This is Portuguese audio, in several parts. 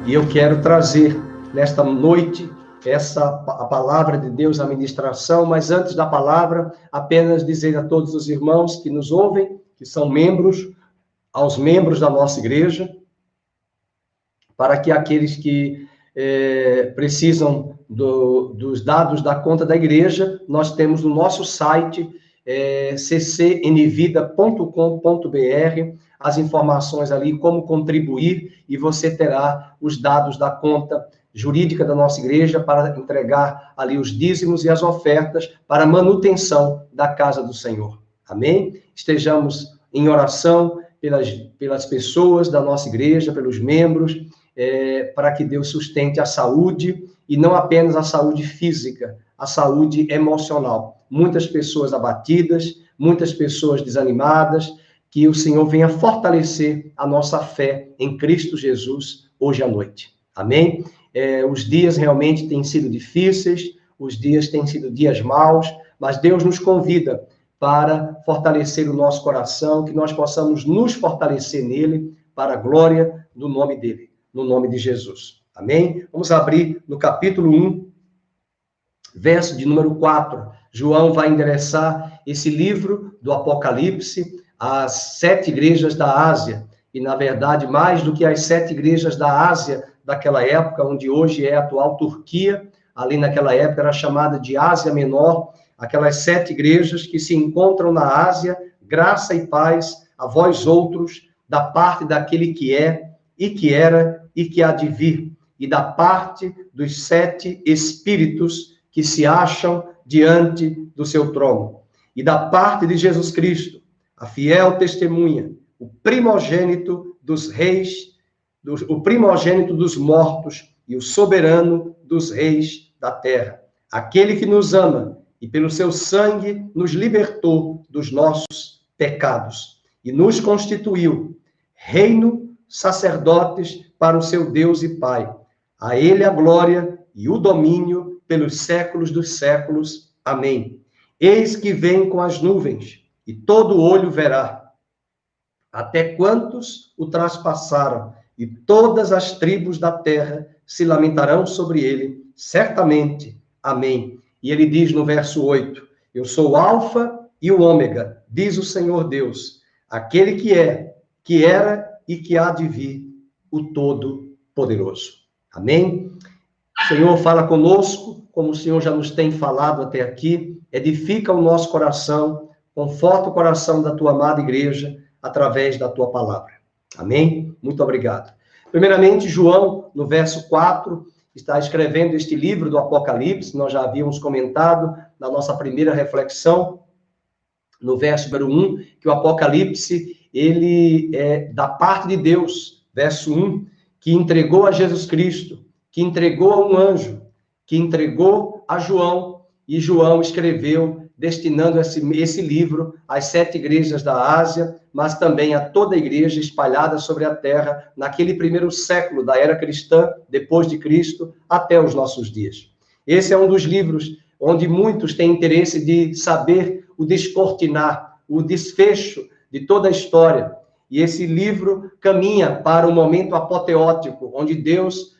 E eu quero trazer nesta noite a palavra de Deus, a ministração, mas antes da palavra, apenas dizer a todos os irmãos que nos ouvem, que são membros, aos membros da nossa igreja, para que aqueles que precisam dos dados da conta da igreja, nós temos no nosso site, ccnvida.com.br, as informações ali, como contribuir, e você terá os dados da conta jurídica da nossa igreja para entregar ali os dízimos e as ofertas para a manutenção da casa do Senhor. Amém? Estejamos em oração pelas pessoas da nossa igreja, pelos membros, para que Deus sustente a saúde, e não apenas a saúde física, a saúde emocional. Muitas pessoas abatidas, muitas pessoas desanimadas, que o Senhor venha fortalecer a nossa fé em Cristo Jesus hoje à noite. Amém? Os dias realmente têm sido difíceis, os dias têm sido dias maus, mas Deus nos convida para fortalecer o nosso coração, que nós possamos nos fortalecer nele, para a glória do nome dele, no nome de Jesus. Amém? Vamos abrir no capítulo 1, verso de número 4. João vai endereçar esse livro do Apocalipse às 7 igrejas da Ásia, e, na verdade, mais do que as 7 igrejas da Ásia daquela época, onde hoje é a atual Turquia, ali naquela época era chamada de Ásia Menor, aquelas 7 igrejas que se encontram na Ásia, graça e paz a vós outros, da parte daquele que é, e que era, e que há de vir, e da parte dos 7 espíritos que se acham diante do seu trono, e da parte de Jesus Cristo, a fiel testemunha, o primogênito dos reis, o primogênito dos mortos e o soberano dos reis da terra, aquele que nos ama e pelo seu sangue nos libertou dos nossos pecados e nos constituiu reino, sacerdotes para o seu Deus e Pai. A ele a glória e o domínio pelos séculos dos séculos. Amém. Eis que vem com as nuvens, e todo olho verá, até quantos o traspassaram, e todas as tribos da terra se lamentarão sobre ele, certamente. Amém. E ele diz no verso 8, eu sou o Alfa e o Ômega, diz o Senhor Deus, aquele que é, que era e que há de vir, o Todo-Poderoso. Amém? O Senhor fala conosco, como o Senhor já nos tem falado até aqui, edifica o nosso coração, conforta o coração da tua amada igreja, através da tua palavra. Amém? Muito obrigado. Primeiramente, João, no verso 4, está escrevendo este livro do Apocalipse, nós já havíamos comentado na nossa primeira reflexão, no verso número 1, que o Apocalipse, ele é da parte de Deus, verso 1, que entregou a Jesus Cristo, que entregou a um anjo, que entregou a João, e João escreveu, destinando esse livro às 7 igrejas da Ásia, mas também a toda a igreja espalhada sobre a terra, naquele primeiro século da era cristã, depois de Cristo, até os nossos dias. Esse é um dos livros onde muitos têm interesse de saber o descortinar, o desfecho de toda a história. E esse livro caminha para o momento apoteótico, onde Deus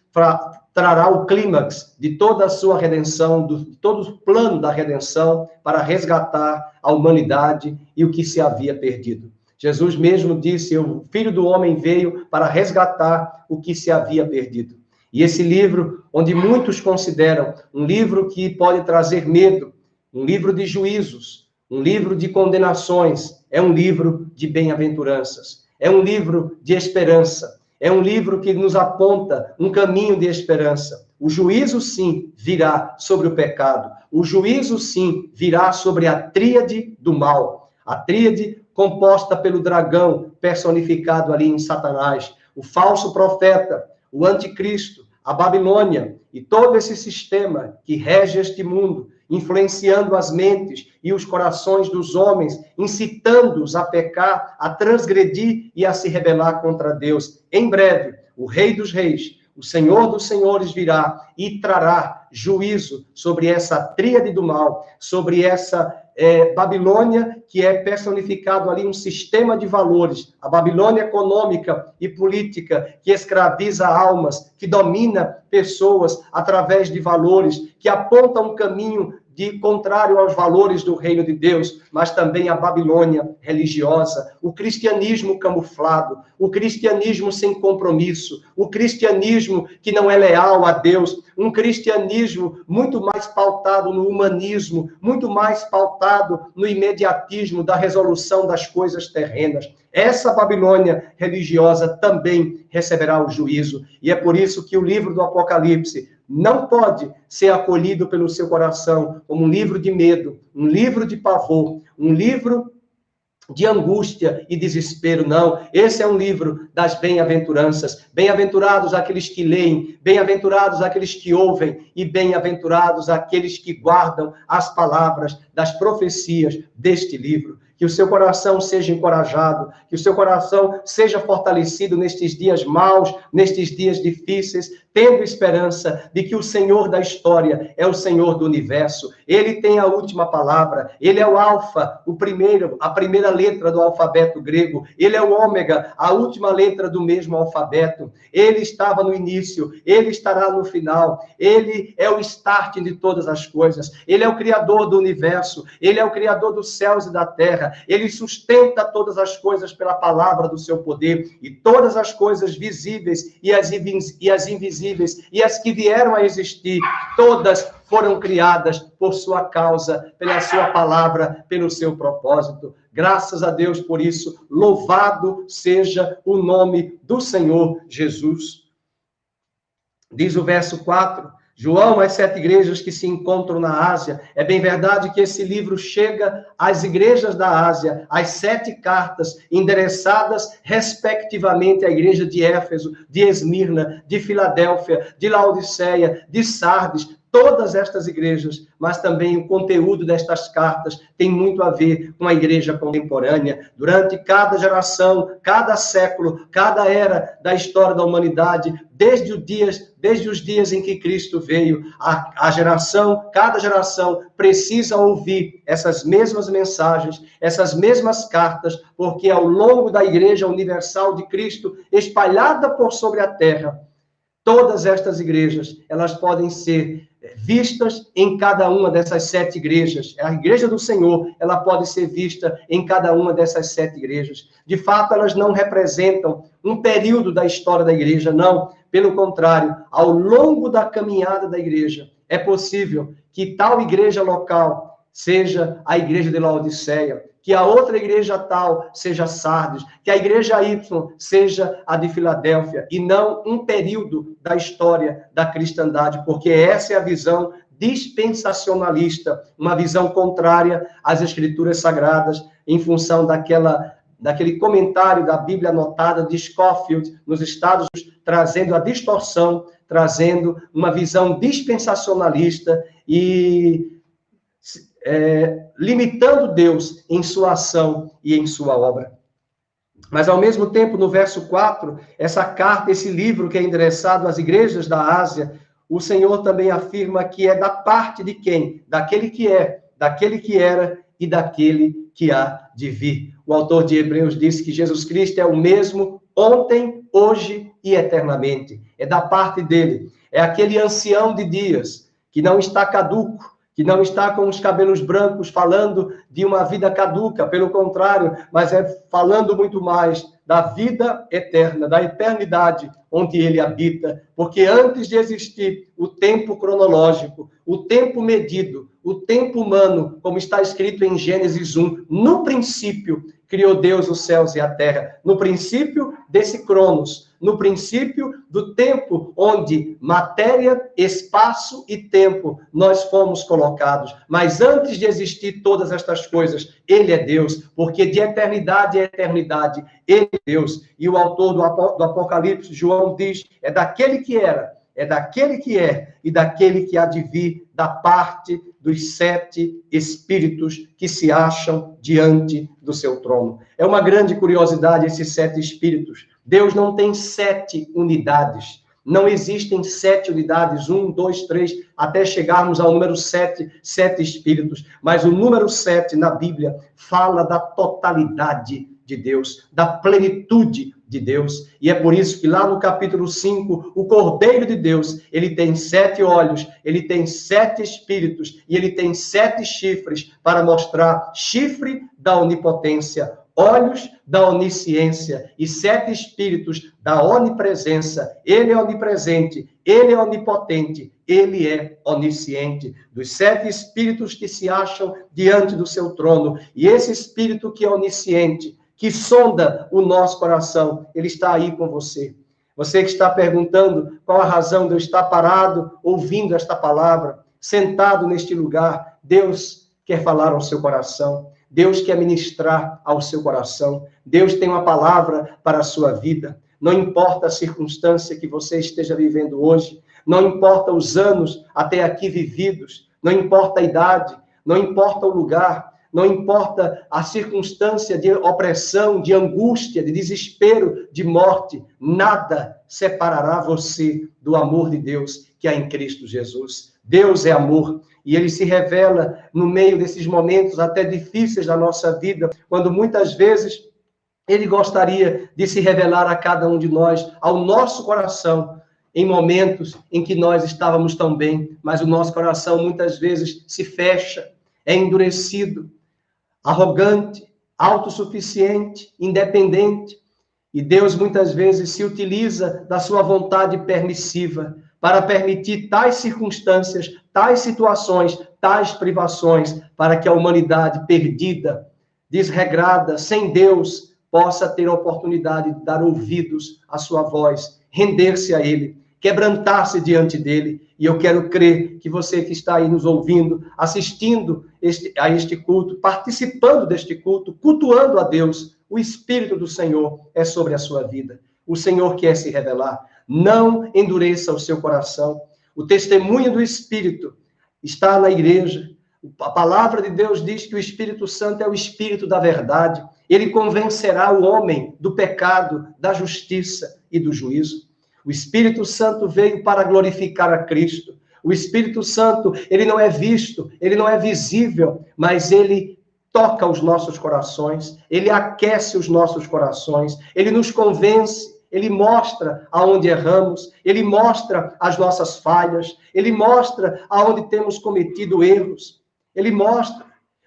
trará o clímax de toda a sua redenção, de todo o plano da redenção, para resgatar a humanidade e o que se havia perdido. Jesus mesmo disse, o Filho do Homem veio para resgatar o que se havia perdido. E esse livro, onde muitos consideram um livro que pode trazer medo, um livro de juízos, um livro de condenações, é um livro de bem-aventuranças, é um livro de esperança, é um livro que nos aponta um caminho de esperança. O juízo, sim, virá sobre o pecado. O juízo, sim, virá sobre a tríade do mal. A tríade composta pelo dragão, personificado ali em Satanás, o falso profeta, o anticristo, a Babilônia e todo esse sistema que rege este mundo, influenciando as mentes e os corações dos homens, incitando-os a pecar, a transgredir e a se rebelar contra Deus. Em breve, o Rei dos Reis, o Senhor dos Senhores virá e trará juízo sobre essa tríade do mal, sobre essa Babilônia, que é personificado ali um sistema de valores, a Babilônia econômica e política, que escraviza almas, que domina pessoas através de valores, que aponta um caminho contrário aos valores do reino de Deus, mas também a Babilônia religiosa, o cristianismo camuflado, o cristianismo sem compromisso, o cristianismo que não é leal a Deus, um cristianismo muito mais pautado no humanismo, muito mais pautado no imediatismo da resolução das coisas terrenas. Essa Babilônia religiosa também receberá o juízo, e é por isso que o livro do Apocalipse não pode ser acolhido pelo seu coração como um livro de medo, um livro de pavor, um livro de angústia e desespero, não. Esse é um livro das bem-aventuranças. Bem-aventurados aqueles que leem, bem-aventurados aqueles que ouvem e bem-aventurados aqueles que guardam as palavras das profecias deste livro. Que o seu coração seja encorajado, que o seu coração seja fortalecido nestes dias maus, nestes dias difíceis, tendo esperança de que o Senhor da história é o Senhor do universo. Ele tem a última palavra, ele é o alfa, a primeira letra do alfabeto grego, ele é o ômega, a última letra do mesmo alfabeto. Ele estava no início, ele estará no final, ele é o start de todas as coisas, ele é o criador do universo, ele é o criador dos céus e da terra, ele sustenta todas as coisas pela palavra do seu poder, e todas as coisas visíveis e as invisíveis e as que vieram a existir, todas foram criadas por sua causa, pela sua palavra, pelo seu propósito. Graças a Deus por isso, louvado seja o nome do Senhor Jesus. Diz o verso 4, João, as 7 igrejas que se encontram na Ásia. É bem verdade que esse livro chega às igrejas da Ásia, as 7 cartas endereçadas respectivamente à igreja de Éfeso, de Esmirna, de Filadélfia, de Laodiceia, de Sardes, todas estas igrejas, mas também o conteúdo destas cartas tem muito a ver com a igreja contemporânea. Durante cada geração, cada século, cada era da história da humanidade, desde os dias em que Cristo veio, cada geração precisa ouvir essas mesmas mensagens, essas mesmas cartas, porque ao longo da Igreja Universal de Cristo, espalhada por sobre a terra, todas estas igrejas, elas podem ser vistas em cada uma dessas 7 igrejas. A igreja do Senhor, ela pode ser vista em cada uma dessas 7 igrejas. De fato, elas não representam um período da história da igreja, não. Pelo contrário, ao longo da caminhada da igreja, é possível que tal igreja local seja a igreja de Laodiceia, que a outra igreja tal seja Sardes, que a igreja Y seja a de Filadélfia, e não um período da história da cristandade, porque essa é a visão dispensacionalista, uma visão contrária às escrituras sagradas, em função daquele comentário da Bíblia anotada de Scofield, nos Estados Unidos, trazendo a distorção, trazendo uma visão dispensacionalista e limitando Deus em sua ação e em sua obra. Mas, ao mesmo tempo, no verso 4, essa carta, esse livro que é endereçado às igrejas da Ásia, o Senhor também afirma que é da parte de quem? Daquele que é, daquele que era e daquele que há de vir. O autor de Hebreus disse que Jesus Cristo é o mesmo ontem, hoje e eternamente. É da parte dele. É aquele ancião de dias que não está caduco, que não está com os cabelos brancos falando de uma vida caduca, pelo contrário, mas é falando muito mais da vida eterna, da eternidade onde ele habita, porque antes de existir o tempo cronológico, o tempo medido, o tempo humano, como está escrito em Gênesis 1, no princípio criou Deus os céus e a terra, no princípio desse cronos, no princípio do tempo onde matéria, espaço e tempo nós fomos colocados. Mas antes de existir todas estas coisas, ele é Deus, porque de eternidade a eternidade, ele é Deus. E o autor do Apocalipse, João, diz, é daquele que era, é daquele que é e daquele que há de vir da parte dos 7 espíritos que se acham diante do seu trono. É uma grande curiosidade esses 7 espíritos. Deus não tem 7 unidades. Não existem 7 unidades, 1, 2, 3, até chegarmos ao número 7, 7 espíritos. Mas o número 7 na Bíblia fala da totalidade de Deus, da plenitude de Deus. E é por isso que lá no capítulo 5, o Cordeiro de Deus, ele tem 7 olhos, ele tem 7 espíritos e ele tem 7 chifres para mostrar chifre da onipotência, olhos da onisciência e 7 espíritos da onipresença. Ele é onipresente, ele é onipotente, ele é onisciente. Dos 7 espíritos que se acham diante do seu trono. E esse espírito que é onisciente, que sonda o nosso coração, ele está aí com você. Você que está perguntando qual a razão de eu estar parado, ouvindo esta palavra, sentado neste lugar, Deus quer falar ao seu coração. Deus quer ministrar ao seu coração. Deus tem uma palavra para a sua vida. Não importa a circunstância que você esteja vivendo hoje, não importa os anos até aqui vividos, não importa a idade, não importa o lugar, não importa a circunstância de opressão, de angústia, de desespero, de morte, nada separará você do amor de Deus que há em Cristo Jesus. Deus é amor. E ele se revela no meio desses momentos até difíceis da nossa vida, quando muitas vezes ele gostaria de se revelar a cada um de nós, ao nosso coração, em momentos em que nós estávamos tão bem, mas o nosso coração muitas vezes se fecha, é endurecido, arrogante, autossuficiente, independente. E Deus muitas vezes se utiliza da sua vontade permissiva para permitir tais circunstâncias, tais situações, tais privações, para que a humanidade perdida, desregrada, sem Deus, possa ter a oportunidade de dar ouvidos à sua voz, render-se a Ele, quebrantar-se diante dEle. E eu quero crer que você que está aí nos ouvindo, assistindo a este culto, participando deste culto, cultuando a Deus, o Espírito do Senhor é sobre a sua vida. O Senhor quer se revelar. Não endureça o seu coração. O testemunho do Espírito está na igreja. A palavra de Deus diz que o Espírito Santo é o Espírito da verdade. Ele convencerá o homem do pecado, da justiça e do juízo. O Espírito Santo veio para glorificar a Cristo. O Espírito Santo, ele não é visto, ele não é visível, mas ele toca os nossos corações, ele aquece os nossos corações, ele nos convence, ele mostra aonde erramos, ele mostra as nossas falhas, ele mostra aonde temos cometido erros, ele mostra.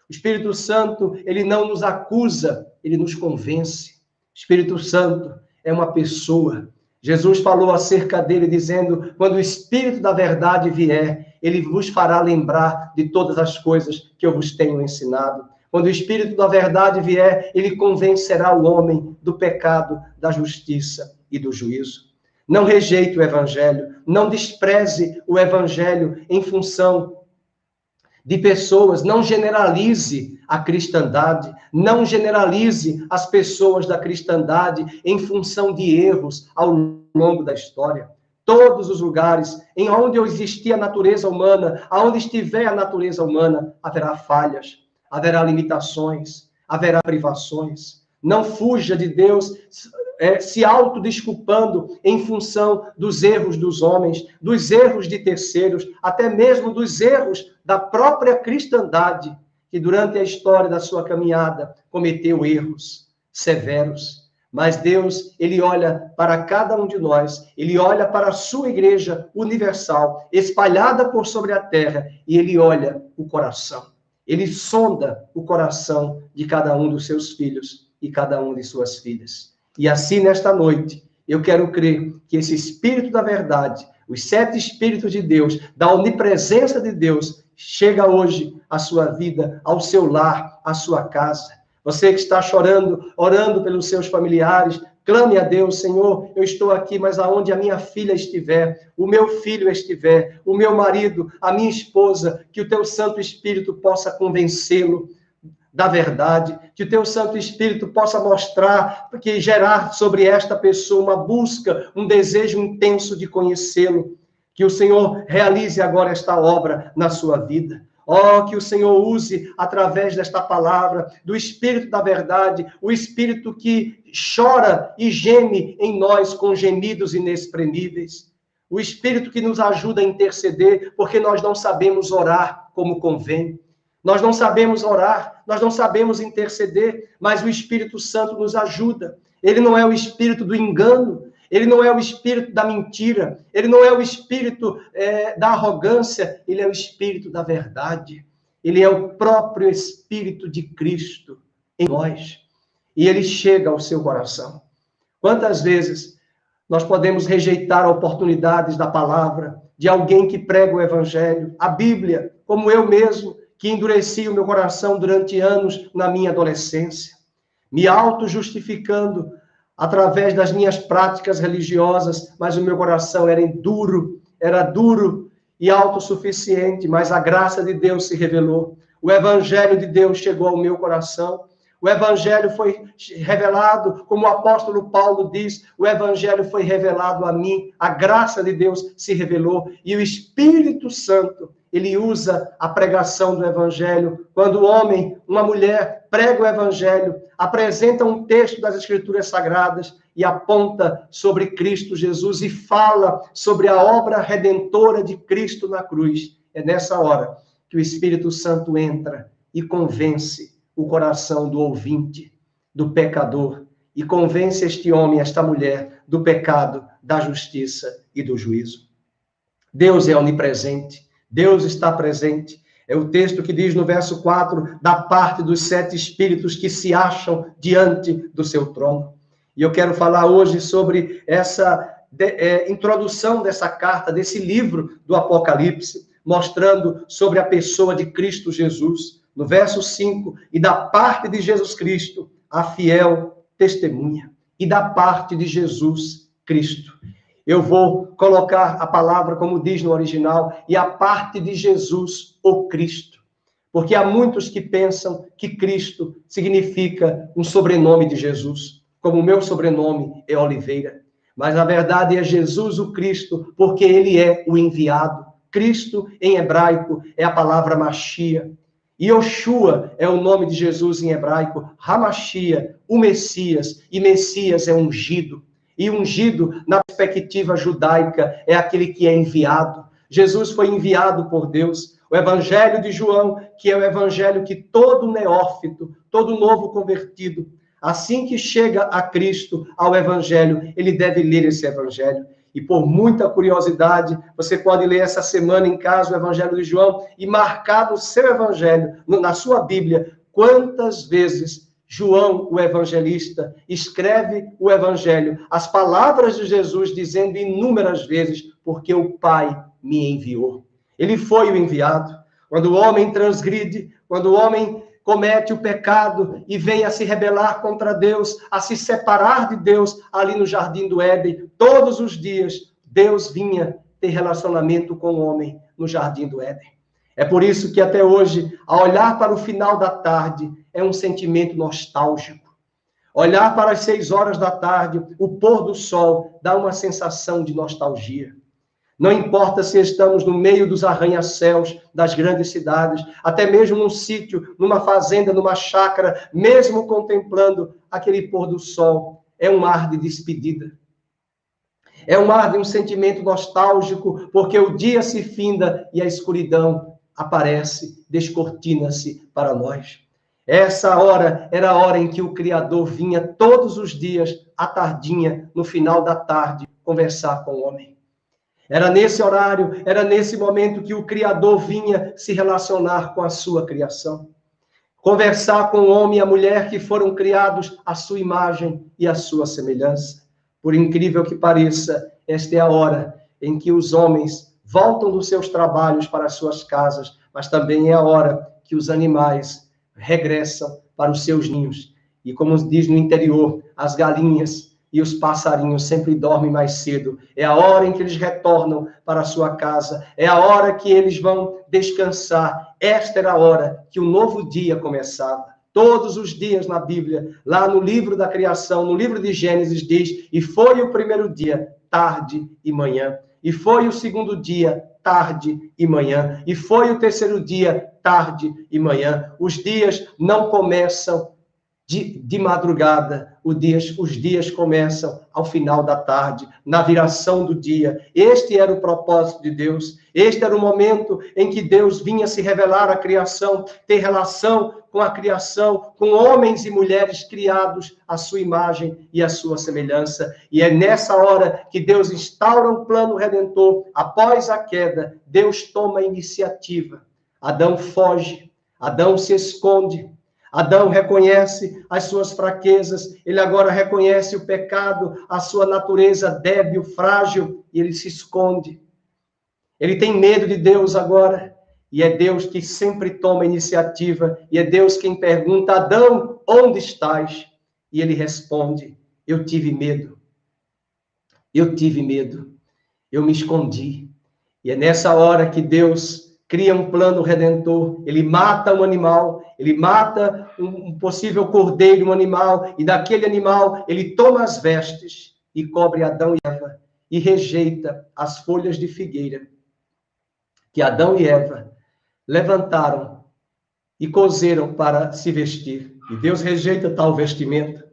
O Espírito Santo, ele não nos acusa, ele nos convence. O Espírito Santo é uma pessoa. Jesus falou acerca dele, dizendo, quando o Espírito da verdade vier, ele vos fará lembrar de todas as coisas que eu vos tenho ensinado. Quando o Espírito da verdade vier, ele convencerá o homem do pecado, da justiça e do juízo. Não rejeite o Evangelho, não despreze o Evangelho em função de pessoas, não generalize a cristandade, não generalize as pessoas da cristandade em função de erros ao longo da história. Todos os lugares em onde existia a natureza humana, aonde estiver a natureza humana, haverá falhas, haverá limitações, haverá privações. Não fuja de Deus se autodesculpando em função dos erros dos homens, dos erros de terceiros, até mesmo dos erros da própria cristandade, que durante a história da sua caminhada cometeu erros severos. Mas Deus, ele olha para cada um de nós, ele olha para a sua igreja universal, espalhada por sobre a terra, e ele olha o coração. Ele sonda o coração de cada um dos seus filhos e cada uma de suas filhas. E assim, nesta noite, eu quero crer que esse Espírito da verdade, os 7 Espíritos de Deus, da onipresença de Deus, chega hoje à sua vida, ao seu lar, à sua casa. Você que está chorando, orando pelos seus familiares, clame a Deus, Senhor, eu estou aqui, mas aonde a minha filha estiver, o meu filho estiver, o meu marido, a minha esposa, que o teu Santo Espírito possa convencê-lo da verdade, que o teu Santo Espírito possa mostrar, que gerar sobre esta pessoa uma busca, um desejo intenso de conhecê-lo, que o Senhor realize agora esta obra na sua vida. Oh, que o Senhor use, através desta palavra, do Espírito da verdade, o Espírito que chora e geme em nós com gemidos inexprimíveis. o Espírito que nos ajuda a interceder, porque nós não sabemos orar como convém. Nós não sabemos orar, nós não sabemos interceder, mas o Espírito Santo nos ajuda. Ele não é o espírito do engano, ele não é o espírito da mentira, ele não é o espírito da arrogância, ele é o espírito da verdade. Ele é o próprio Espírito de Cristo em nós. E ele chega ao seu coração. Quantas vezes nós podemos rejeitar oportunidades da palavra, de alguém que prega o Evangelho, a Bíblia, como eu mesmo, que endureci o meu coração durante anos na minha adolescência, me auto-justificando através das minhas práticas religiosas, mas o meu coração era duro e autossuficiente, mas a graça de Deus se revelou. O Evangelho de Deus chegou ao meu coração. O Evangelho foi revelado, como o apóstolo Paulo diz, o Evangelho foi revelado a mim, a graça de Deus se revelou, e o Espírito Santo, ele usa a pregação do Evangelho. Quando o homem, uma mulher, prega o Evangelho, apresenta um texto das Escrituras Sagradas e aponta sobre Cristo Jesus e fala sobre a obra redentora de Cristo na cruz, é nessa hora que o Espírito Santo entra e convence o coração do ouvinte, do pecador, e convence este homem, esta mulher, do pecado, da justiça e do juízo. Deus é onipresente, Deus está presente. É o texto que diz no verso 4, da parte dos 7 espíritos que se acham diante do seu trono. E eu quero falar hoje sobre essa introdução dessa carta, desse livro do Apocalipse, mostrando sobre a pessoa de Cristo Jesus. No verso 5, e da parte de Jesus Cristo, a fiel testemunha. E da parte de Jesus Cristo. Eu vou colocar a palavra, como diz no original, e a parte de Jesus, o Cristo. Porque há muitos que pensam que Cristo significa um sobrenome de Jesus, como o meu sobrenome é Oliveira. Mas a verdade é Jesus o Cristo, porque ele é o enviado. Cristo, em hebraico, é a palavra Machia. Yoshua é o nome de Jesus em hebraico, Hamashia, o Messias, e Messias é ungido. E ungido, na perspectiva judaica, é aquele que é enviado. Jesus foi enviado por Deus. O Evangelho de João, que é o Evangelho que todo neófito, todo novo convertido, assim que chega a Cristo, ao Evangelho, ele deve ler esse Evangelho. E por muita curiosidade, você pode ler essa semana em casa o Evangelho de João e marcar no seu Evangelho, na sua Bíblia, quantas vezes João, o evangelista, escreve o Evangelho, as palavras de Jesus dizendo inúmeras vezes, porque o Pai me enviou. Ele foi o enviado. Quando o homem transgride, quando o homem comete o pecado e vem a se rebelar contra Deus, a se separar de Deus ali no Jardim do Éden, todos os dias, Deus vinha ter relacionamento com o homem no Jardim do Éden. É por isso que até hoje, ao olhar para o final da tarde, é um sentimento nostálgico. Olhar para as 6 horas da tarde, o pôr do sol, dá uma sensação de nostalgia. Não importa se estamos no meio dos arranha-céus das grandes cidades, até mesmo num sítio, numa fazenda, numa chácara, mesmo contemplando aquele pôr do sol, é um ar de despedida. É um ar de um sentimento nostálgico, porque o dia se finda e a escuridão aparece, descortina-se para nós. Essa hora era a hora em que o Criador vinha todos os dias, à tardinha, no final da tarde, conversar com o homem. Era nesse horário, era nesse momento que o Criador vinha se relacionar com a sua criação. Conversar com o homem e a mulher que foram criados à sua imagem e à sua semelhança. Por incrível que pareça, esta é a hora em que os homens voltam dos seus trabalhos para as suas casas, mas também é a hora que os animais regressam para os seus ninhos. E como diz no interior, as galinhas e os passarinhos sempre dormem mais cedo. É a hora em que eles retornam para a sua casa. É a hora que eles vão descansar. Esta era a hora que o novo dia começava. Todos os dias na Bíblia, lá no livro da criação, no livro de Gênesis, diz: e foi o primeiro dia, tarde e manhã. E foi o segundo dia, tarde e manhã. E foi o terceiro dia, tarde e manhã. Os dias não começam de madrugada, os dias começam ao final da tarde, na viração do dia. Este era o propósito de Deus. Este era o momento em que Deus vinha se revelar à criação, ter relação com a criação, com homens e mulheres criados à sua imagem e à sua semelhança. E é nessa hora que Deus instaura um plano redentor. Após a queda, Deus toma a iniciativa. Adão foge, Adão se esconde, Adão reconhece as suas fraquezas, ele agora reconhece o pecado, a sua natureza débil, frágil, e ele se esconde. Ele tem medo de Deus agora, e é Deus que sempre toma a iniciativa, e é Deus quem pergunta: Adão, onde estás? E ele responde: eu tive medo, eu me escondi. E é nessa hora que Deus cria um plano redentor. Ele mata um animal, ele mata um possível cordeiro, um animal, e daquele animal ele toma as vestes e cobre Adão e Eva e rejeita as folhas de figueira que Adão e Eva levantaram e cozeram para se vestir. E Deus rejeita tal vestimenta,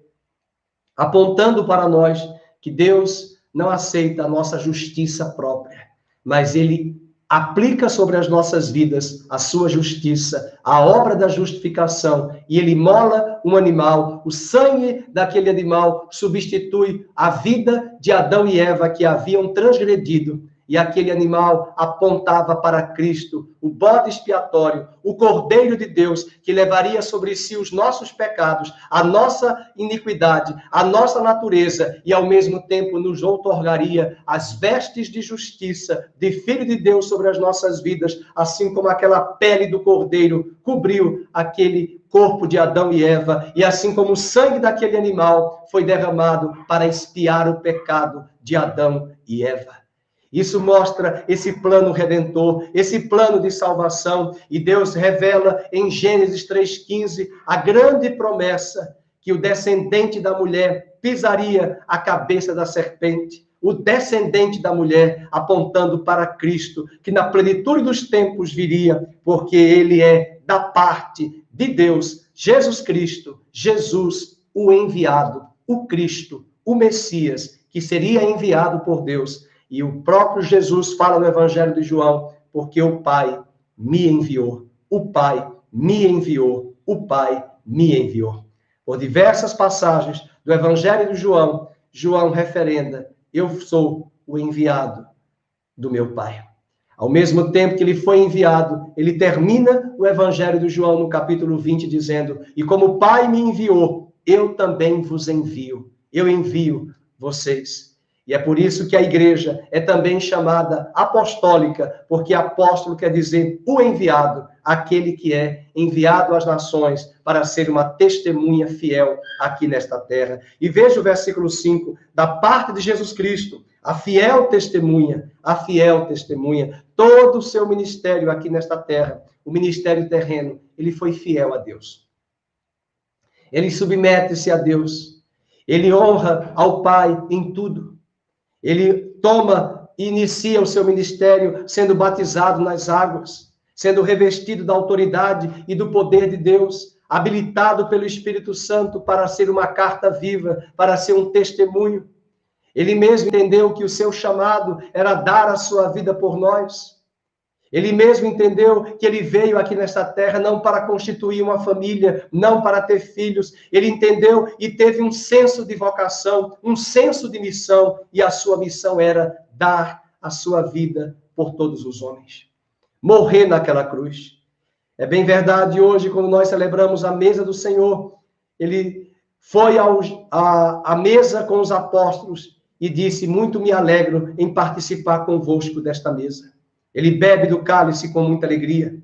apontando para nós que Deus não aceita a nossa justiça própria, mas ele aplica sobre as nossas vidas a sua justiça, a obra da justificação, e ele mola um animal, o sangue daquele animal substitui a vida de Adão e Eva que haviam transgredido, e aquele animal apontava para Cristo, o bode expiatório, o Cordeiro de Deus, que levaria sobre si os nossos pecados, a nossa iniquidade, a nossa natureza, e ao mesmo tempo nos outorgaria as vestes de justiça, de Filho de Deus sobre as nossas vidas, assim como aquela pele do Cordeiro cobriu aquele corpo de Adão e Eva, e assim como o sangue daquele animal foi derramado para expiar o pecado de Adão e Eva. Isso mostra esse plano redentor, esse plano de salvação, e Deus revela em Gênesis 3,15 a grande promessa que o descendente da mulher pisaria a cabeça da serpente, o descendente da mulher apontando para Cristo, que na plenitude dos tempos viria, porque ele é da parte de Deus, Jesus Cristo, Jesus, o enviado, o Cristo, o Messias, que seria enviado por Deus. E o próprio Jesus fala no Evangelho de João, porque o Pai me enviou, o Pai me enviou, o Pai me enviou. Por diversas passagens do Evangelho de João, João referenda: eu sou o enviado do meu Pai. Ao mesmo tempo que ele foi enviado, ele termina o Evangelho de João no capítulo 20, dizendo: e como o Pai me enviou, eu também vos envio. Eu envio vocês. E é por isso que a igreja é também chamada apostólica, porque apóstolo quer dizer o enviado, aquele que é enviado às nações para ser uma testemunha fiel aqui nesta terra. E veja o versículo 5, da parte de Jesus Cristo, a fiel testemunha, todo o seu ministério aqui nesta terra, o ministério terreno, ele foi fiel a Deus. Ele submete-se a Deus, ele honra ao Pai em tudo. Ele toma e inicia o seu ministério sendo batizado nas águas, sendo revestido da autoridade e do poder de Deus, habilitado pelo Espírito Santo para ser uma carta viva, para ser um testemunho. Ele mesmo entendeu que o seu chamado era dar a sua vida por nós. Ele mesmo entendeu que ele veio aqui nesta terra não para constituir uma família, não para ter filhos. Ele entendeu e teve um senso de vocação, um senso de missão, e a sua missão era dar a sua vida por todos os homens. Morrer naquela cruz. É bem verdade, hoje, quando nós celebramos a mesa do Senhor, ele foi à mesa com os apóstolos e disse: muito me alegro em participar convosco desta mesa. Ele bebe do cálice com muita alegria.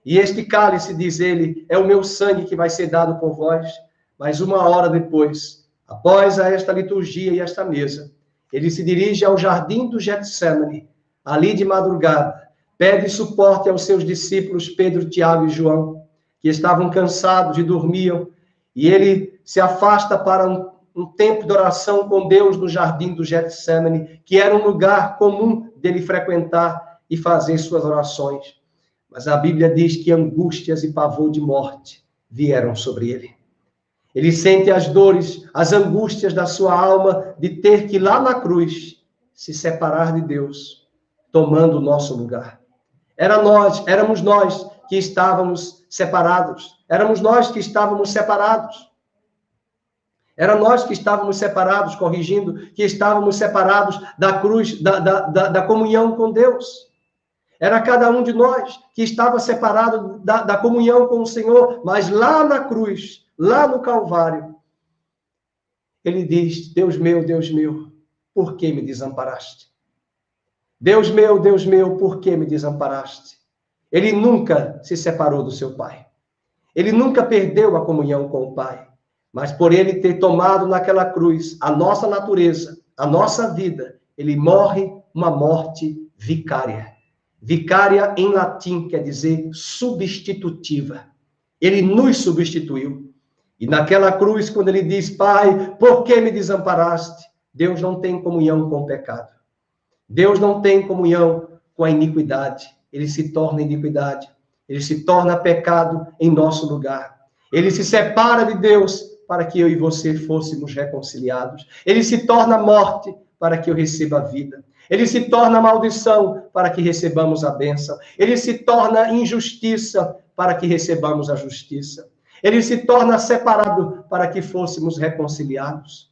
E este cálice, diz ele, é o meu sangue que vai ser dado por vós. Mas uma hora depois, após esta liturgia e esta mesa, ele se dirige ao jardim do Getsemane, ali de madrugada, pede suporte aos seus discípulos Pedro, Tiago e João, que estavam cansados e dormiam, e ele se afasta para um tempo de oração com Deus no jardim do Getsemane, que era um lugar comum dele frequentar e fazer suas orações. Mas a Bíblia diz que angústias e pavor de morte vieram sobre ele. Ele sente as dores, as angústias da sua alma de ter que, lá na cruz, se separar de Deus, tomando o nosso lugar. Éramos nós que estávamos separados. Éramos nós que estávamos separados. Era nós que estávamos separados, corrigindo, que estávamos separados da cruz, da comunhão com Deus. Era cada um de nós que estava separado da comunhão com o Senhor, mas lá na cruz, lá no Calvário, ele diz: Deus meu, por que me desamparaste? Deus meu, por que me desamparaste? Ele nunca se separou do seu Pai. Ele nunca perdeu a comunhão com o Pai. Mas por ele ter tomado naquela cruz a nossa natureza, a nossa vida, ele morre uma morte vicária. Vicária, em latim, quer dizer substitutiva. Ele nos substituiu. E naquela cruz, quando ele diz: Pai, por que me desamparaste? Deus não tem comunhão com o pecado. Deus não tem comunhão com a iniquidade. Ele se torna iniquidade. Ele se torna pecado em nosso lugar. Ele se separa de Deus para que eu e você fôssemos reconciliados. Ele se torna morte para que eu receba a vida. Ele se torna maldição para que recebamos a bênção. Ele se torna injustiça para que recebamos a justiça. Ele se torna separado para que fôssemos reconciliados.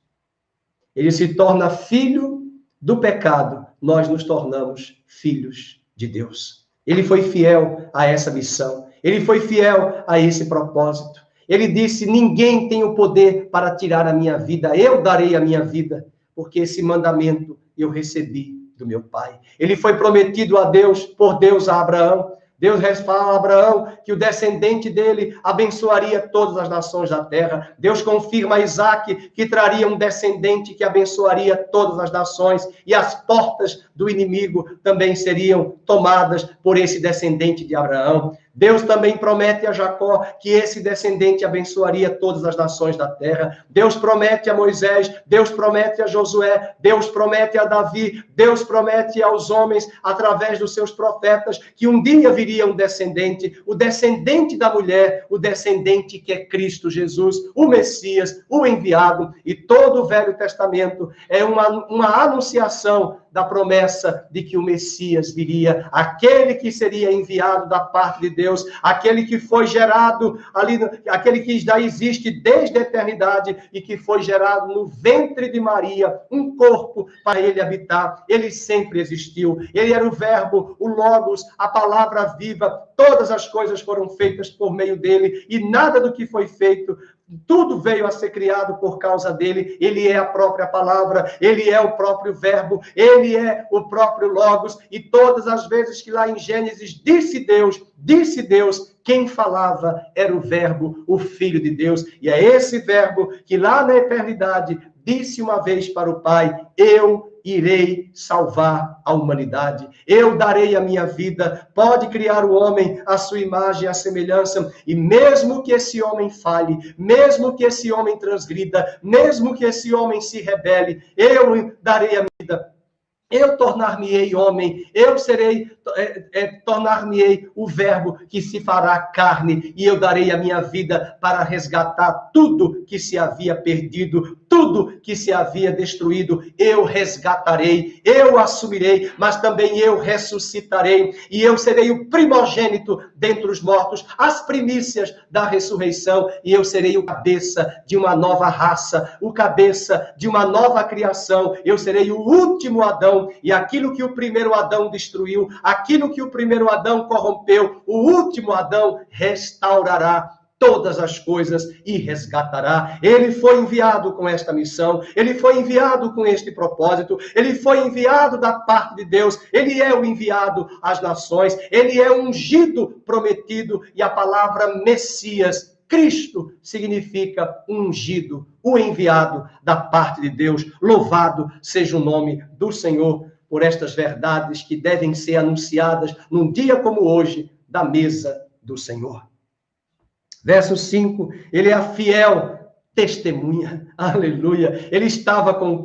Ele se torna filho do pecado. Nós nos tornamos filhos de Deus. Ele foi fiel a essa missão. Ele foi fiel a esse propósito. Ele disse: ninguém tem o poder para tirar a minha vida, eu darei a minha vida, porque esse mandamento eu recebi do meu Pai. Ele foi prometido a Deus, por Deus a Abraão. Deus fala a Abraão que o descendente dele abençoaria todas as nações da terra. Deus confirma a Isaac que traria um descendente que abençoaria todas as nações, e as portas do inimigo também seriam tomadas por esse descendente de Abraão. Deus também promete a Jacó que esse descendente abençoaria todas as nações da terra. Deus promete a Moisés, Deus promete a Josué, Deus promete a Davi, Deus promete aos homens, através dos seus profetas, que um dia viria um descendente, o descendente da mulher, o descendente que é Cristo Jesus, o Messias, o enviado. E todo o Velho Testamento é uma anunciação da promessa de que o Messias viria, aquele que seria enviado da parte de Deus, aquele que foi gerado ali, aquele que já existe desde a eternidade e que foi gerado no ventre de Maria, um corpo para ele habitar. Ele sempre existiu. Ele era o Verbo, o Logos, a palavra viva. Todas as coisas foram feitas por meio dele, e nada do que foi feito, tudo veio a ser criado por causa dele. Ele é a própria palavra, ele é o próprio Verbo, ele é o próprio Logos. E todas as vezes que lá em Gênesis disse Deus, quem falava era o Verbo, o Filho de Deus. E é esse Verbo que lá na eternidade disse uma vez para o Pai: eu irei salvar a humanidade. Eu darei a minha vida. Pode criar o homem à sua imagem e à semelhança. E mesmo que esse homem falhe, mesmo que esse homem transgrida, mesmo que esse homem se rebele, eu darei a vida. Eu tornar-me-ei homem, eu serei, tornar-me-ei o Verbo que se fará carne, e eu darei a minha vida para resgatar tudo que se havia perdido, tudo que se havia destruído. Eu resgatarei, eu assumirei, mas também eu ressuscitarei, e eu serei o primogênito dentre os mortos, as primícias da ressurreição, e eu serei o cabeça de uma nova raça, o cabeça de uma nova criação. Eu serei o último Adão, e aquilo que o primeiro Adão destruiu, aquilo que o primeiro Adão corrompeu, o último Adão restaurará todas as coisas e resgatará. Ele foi enviado com esta missão, ele foi enviado com este propósito, ele foi enviado da parte de Deus, ele é o enviado às nações, ele é o ungido prometido, e a palavra Messias, Cristo, significa ungido, o enviado da parte de Deus. Louvado seja o nome do Senhor por estas verdades que devem ser anunciadas num dia como hoje, da mesa do Senhor. Verso 5, ele é fiel testemunha, aleluia, ele estava com o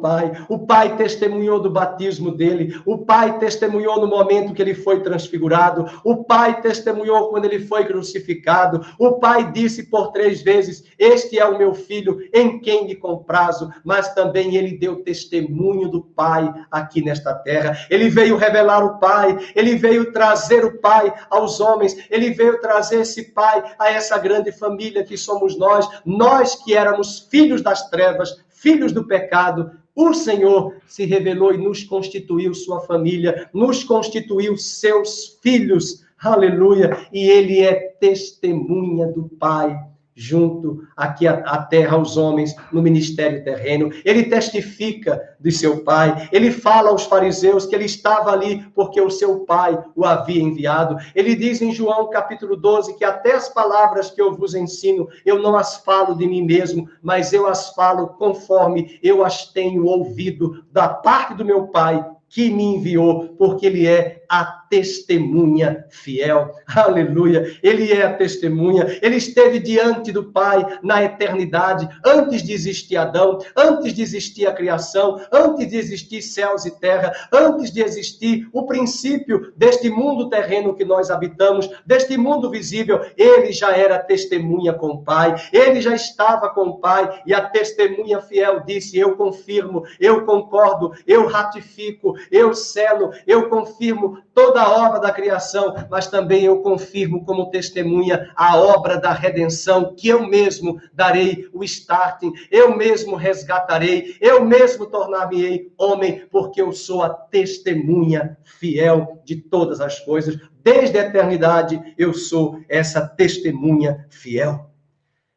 pai testemunhou do batismo dele, o pai testemunhou no momento que ele foi transfigurado, o pai testemunhou quando ele foi crucificado, o pai disse por 3 vezes, este é o meu filho, em quem me comprazo, mas também ele deu testemunho do pai aqui nesta terra, ele veio revelar o pai, ele veio trazer o pai aos homens, ele veio trazer esse pai a essa grande família que somos nós que éramos filhos das trevas, filhos do pecado, o Senhor se revelou e nos constituiu sua família, nos constituiu seus filhos, aleluia, e ele é testemunha do Pai, junto aqui à terra, aos homens, no ministério terreno. Ele testifica de seu Pai, ele fala aos fariseus que ele estava ali porque o seu Pai o havia enviado. Ele diz em João capítulo 12 que até as palavras que eu vos ensino, eu não as falo de mim mesmo, mas eu as falo conforme eu as tenho ouvido da parte do meu Pai, que me enviou, porque ele é a testemunha fiel. Aleluia. Ele é a testemunha. Ele esteve diante do Pai na eternidade, antes de existir Adão, antes de existir a criação, antes de existir céus e terra, antes de existir o princípio deste mundo terreno que nós habitamos, deste mundo visível. Ele já era testemunha com o Pai. Ele já estava com o Pai e a testemunha fiel disse, eu confirmo, eu concordo, eu ratifico, eu selo, eu confirmo toda a obra da criação, mas também eu confirmo como testemunha a obra da redenção, que eu mesmo darei o starting, eu mesmo resgatarei, eu mesmo tornar-me-ei homem, porque eu sou a testemunha fiel de todas as coisas. Desde a eternidade eu sou essa testemunha fiel.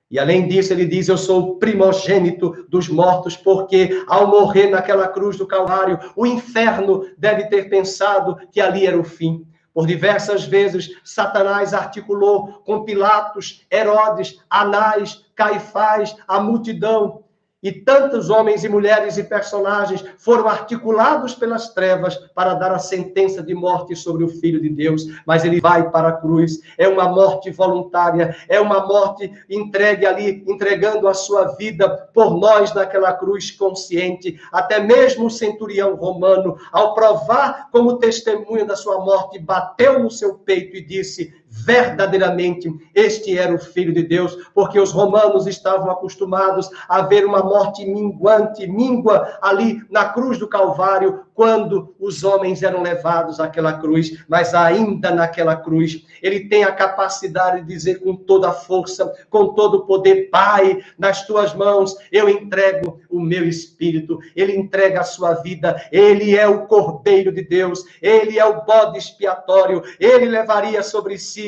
E além disso, ele diz, eu sou o primogênito dos mortos, porque ao morrer naquela cruz do Calvário, o inferno deve ter pensado que ali era o fim. Por diversas vezes, Satanás articulou com Pilatos, Herodes, Anás, Caifás, a multidão. E tantos homens e mulheres e personagens foram articulados pelas trevas para dar a sentença de morte sobre o Filho de Deus. Mas ele vai para a cruz. É uma morte voluntária. É uma morte entregue ali, entregando a sua vida por nós naquela cruz consciente. Até mesmo o centurião romano, ao provar como testemunha da sua morte, bateu no seu peito e disse, verdadeiramente, este era o Filho de Deus, porque os romanos estavam acostumados a ver uma morte minguante, míngua ali na cruz do Calvário, quando os homens eram levados àquela cruz, mas ainda naquela cruz, ele tem a capacidade de dizer com toda a força, com todo o poder, Pai, nas tuas mãos, eu entrego o meu espírito, ele entrega a sua vida, ele é o Cordeiro de Deus, ele é o bode expiatório, ele levaria sobre si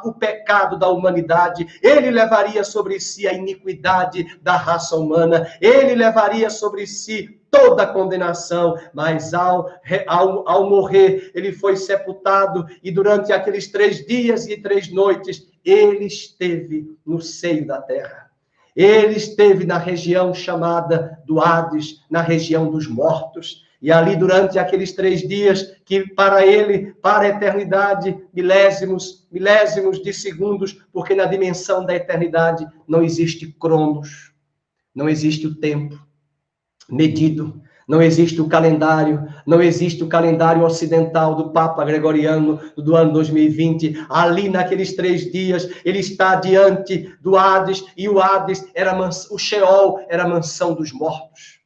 o pecado da humanidade, ele levaria sobre si a iniquidade da raça humana, ele levaria sobre si toda a condenação, mas ao morrer, ele foi sepultado e durante aqueles 3 dias e 3 noites, ele esteve no seio da terra. Ele esteve na região chamada do Hades, na região dos mortos. E ali, durante aqueles 3 dias, que para ele, para a eternidade, milésimos de segundos, porque na dimensão da eternidade não existe cronos, não existe o tempo medido, não existe o calendário, não existe o calendário ocidental do Papa Gregoriano do ano 2020. Ali, naqueles 3 dias, ele está diante do Hades, e o Hades o Sheol era a mansão dos mortos.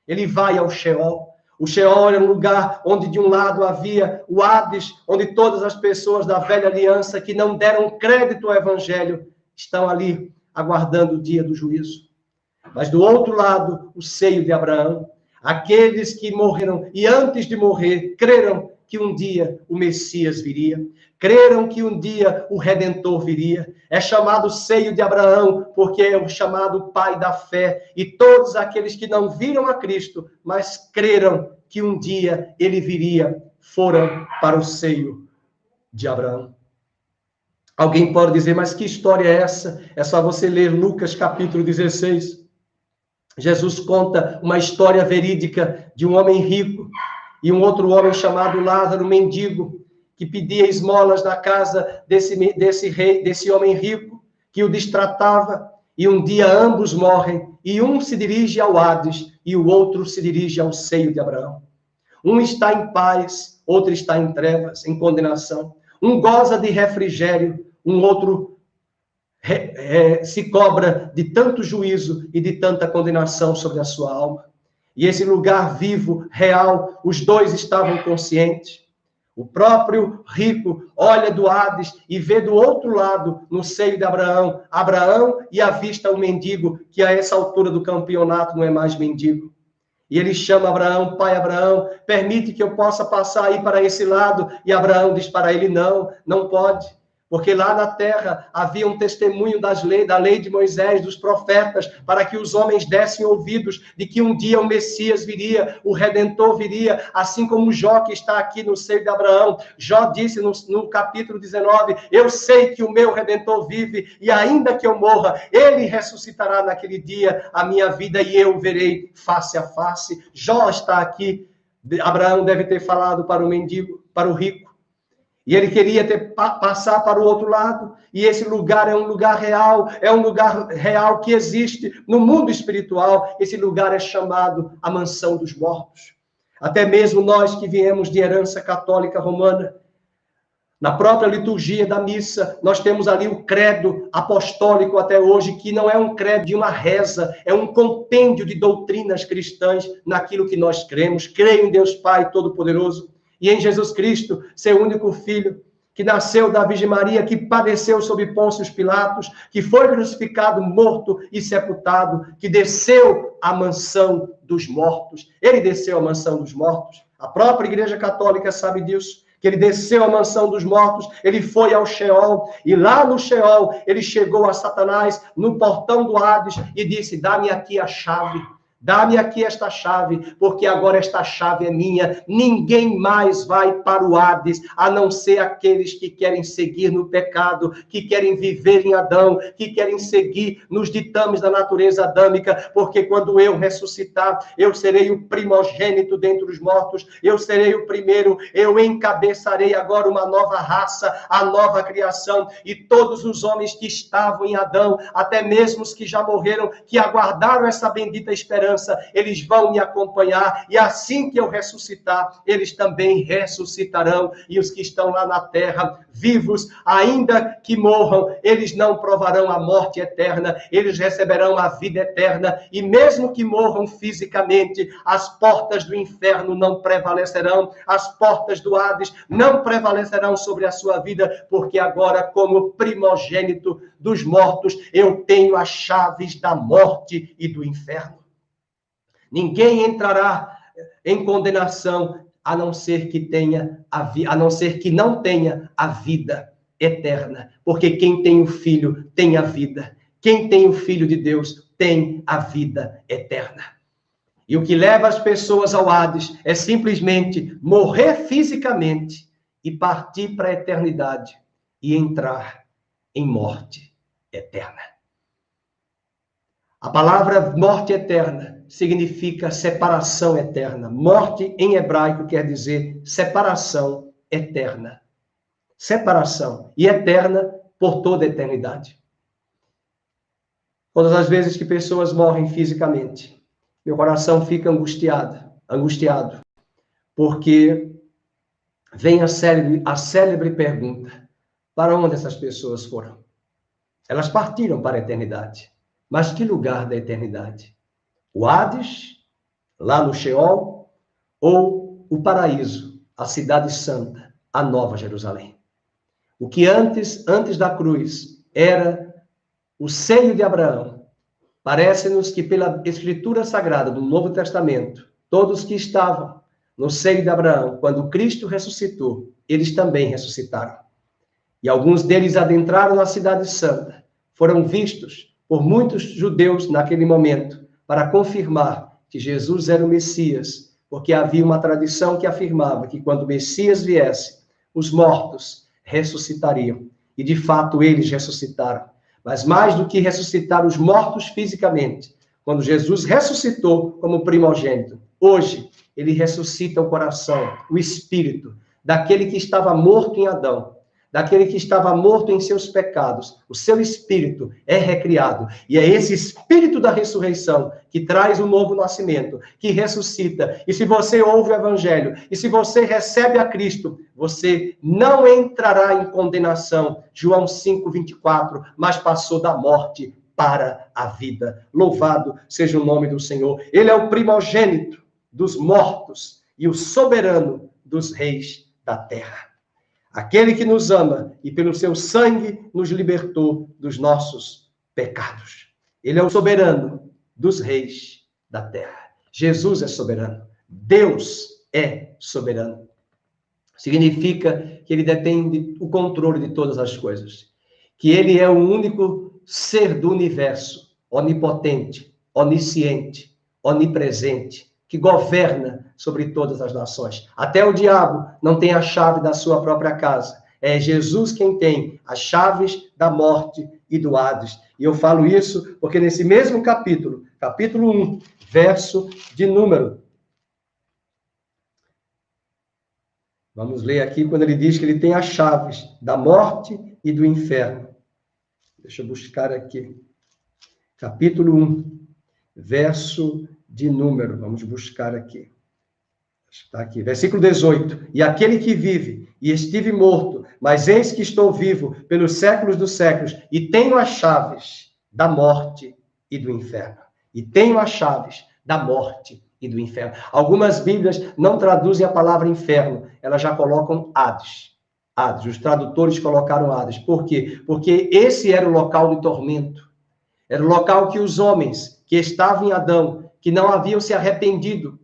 Ele vai ao Sheol. O Sheol era um lugar onde de um lado havia o Hades, onde todas as pessoas da velha aliança que não deram crédito ao evangelho estão ali aguardando o dia do juízo. Mas do outro lado, o seio de Abraão, aqueles que morreram e antes de morrer creram que um dia o Messias viria, creram que um dia o Redentor viria. É chamado seio de Abraão, porque é o chamado pai da fé. E todos aqueles que não viram a Cristo, mas creram que um dia ele viria, foram para o seio de Abraão. Alguém pode dizer, mas que história é essa? É só você ler Lucas capítulo 16. Jesus conta uma história verídica de um homem rico e um outro homem chamado Lázaro, mendigo, que pedia esmolas na casa desse homem rico, que o destratava. e um dia ambos morrem, e um se dirige ao Hades, e o outro se dirige ao seio de Abraão. Um está em paz, outro está em trevas, em condenação. Um goza de refrigério, um outro se cobra de tanto juízo e de tanta condenação sobre a sua alma. E esse lugar vivo, real, os dois estavam conscientes. O próprio rico olha do Hades e vê do outro lado, no seio de Abraão, e avista o mendigo, que a essa altura do campeonato não é mais mendigo. E ele chama Abraão, pai Abraão, permite que eu possa passar aí para esse lado. E Abraão diz para ele, não, não pode. Porque lá na terra havia um testemunho da lei de Moisés, dos profetas, para que os homens dessem ouvidos de que um dia o Messias viria, o Redentor viria, assim como Jó, que está aqui no seio de Abraão. Jó disse no capítulo 19, eu sei que o meu Redentor vive, e ainda que eu morra, ele ressuscitará naquele dia a minha vida, e eu verei face a face. Jó está aqui, Abraão deve ter falado para o mendigo, para o rico, e ele queria passar para o outro lado. E esse lugar é um lugar real que existe no mundo espiritual. Esse lugar é chamado a mansão dos mortos. Até mesmo nós que viemos de herança católica romana, na própria liturgia da missa, nós temos ali o credo apostólico até hoje, que não é um credo de uma reza, é um compêndio de doutrinas cristãs naquilo que nós cremos. Creio em Deus Pai Todo-Poderoso, e em Jesus Cristo, seu único Filho, que nasceu da Virgem Maria, que padeceu sob Pôncio Pilatos, que foi crucificado, morto e sepultado, que desceu à mansão dos mortos. Ele desceu à mansão dos mortos. A própria Igreja Católica sabe disso, que ele desceu à mansão dos mortos, ele foi ao Sheol, e lá no Sheol ele chegou a Satanás, no portão do Hades, e disse, dá-me aqui a chave. Dá-me aqui esta chave, porque agora esta chave é minha. Ninguém mais vai para o Hades, a não ser aqueles que querem seguir no pecado, que querem viver em Adão, que querem seguir nos ditames da natureza adâmica, porque quando eu ressuscitar, eu serei o primogênito dentre os mortos, eu serei o primeiro, eu encabeçarei agora uma nova raça, a nova criação, e todos os homens que estavam em Adão, até mesmo os que já morreram, que aguardaram essa bendita esperança, eles vão me acompanhar, e assim que eu ressuscitar, eles também ressuscitarão, e os que estão lá na terra, vivos, ainda que morram, eles não provarão a morte eterna, eles receberão a vida eterna, e mesmo que morram fisicamente, as portas do inferno não prevalecerão, as portas do Hades não prevalecerão sobre a sua vida, porque agora, como primogênito dos mortos, eu tenho as chaves da morte e do inferno. Ninguém entrará em condenação a não ser que não tenha a vida eterna, porque quem tem o Filho tem a vida. Quem tem o Filho de Deus tem a vida eterna. E o que leva as pessoas ao Hades é simplesmente morrer fisicamente e partir para a eternidade e entrar em morte eterna. A palavra morte eterna significa separação eterna. Morte, em hebraico, quer dizer separação eterna. Separação. E eterna por toda a eternidade. Todas as vezes que pessoas morrem fisicamente, meu coração fica angustiado, porque vem a célebre pergunta, para onde essas pessoas foram? Elas partiram para a eternidade. Mas que lugar da eternidade? O Hades, lá no Sheol, ou o paraíso, a cidade santa, a Nova Jerusalém? O que antes da cruz era o seio de Abraão, parece-nos que pela Escritura Sagrada do Novo Testamento, todos que estavam no seio de Abraão, quando Cristo ressuscitou, eles também ressuscitaram. E alguns deles adentraram na cidade santa, foram vistos por muitos judeus naquele momento, para confirmar que Jesus era o Messias, porque havia uma tradição que afirmava que quando o Messias viesse, os mortos ressuscitariam. E de fato eles ressuscitaram. Mas mais do que ressuscitar os mortos fisicamente, quando Jesus ressuscitou como primogênito, hoje ele ressuscita o coração, o espírito, daquele que estava morto em Adão, daquele que estava morto em seus pecados, o seu espírito é recriado. E é esse espírito da ressurreição que traz o novo nascimento, que ressuscita. E se você ouve o evangelho, e se você recebe a Cristo, você não entrará em condenação, João 5:24, mas passou da morte para a vida. Louvado seja o nome do Senhor. Ele é o primogênito dos mortos e o soberano dos reis da terra. Aquele que nos ama e pelo seu sangue nos libertou dos nossos pecados. Ele é o soberano dos reis da terra. Jesus é soberano. Deus é soberano. Significa que ele detém o controle de todas as coisas. Que ele é o único ser do universo, onipotente, onisciente, onipresente, que governa sobre todas as nações. Até o diabo não tem a chave da sua própria casa. É Jesus quem tem as chaves da morte e do Hades. E eu falo isso porque nesse mesmo capítulo 1, verso de número. Vamos ler aqui quando ele diz que ele tem as chaves da morte e do inferno. Deixa eu buscar aqui. Capítulo 1, verso de número. Vamos buscar aqui. Está aqui, versículo 18. E aquele que vive, e estive morto, mas eis que estou vivo pelos séculos dos séculos, e tenho as chaves da morte e do inferno. E tenho as chaves da morte e do inferno. Algumas Bíblias não traduzem a palavra inferno, elas já colocam Hades. Hades, os tradutores colocaram Hades. Por quê? Porque esse era o local de tormento. Era o local que os homens que estavam em Adão, que não haviam se arrependido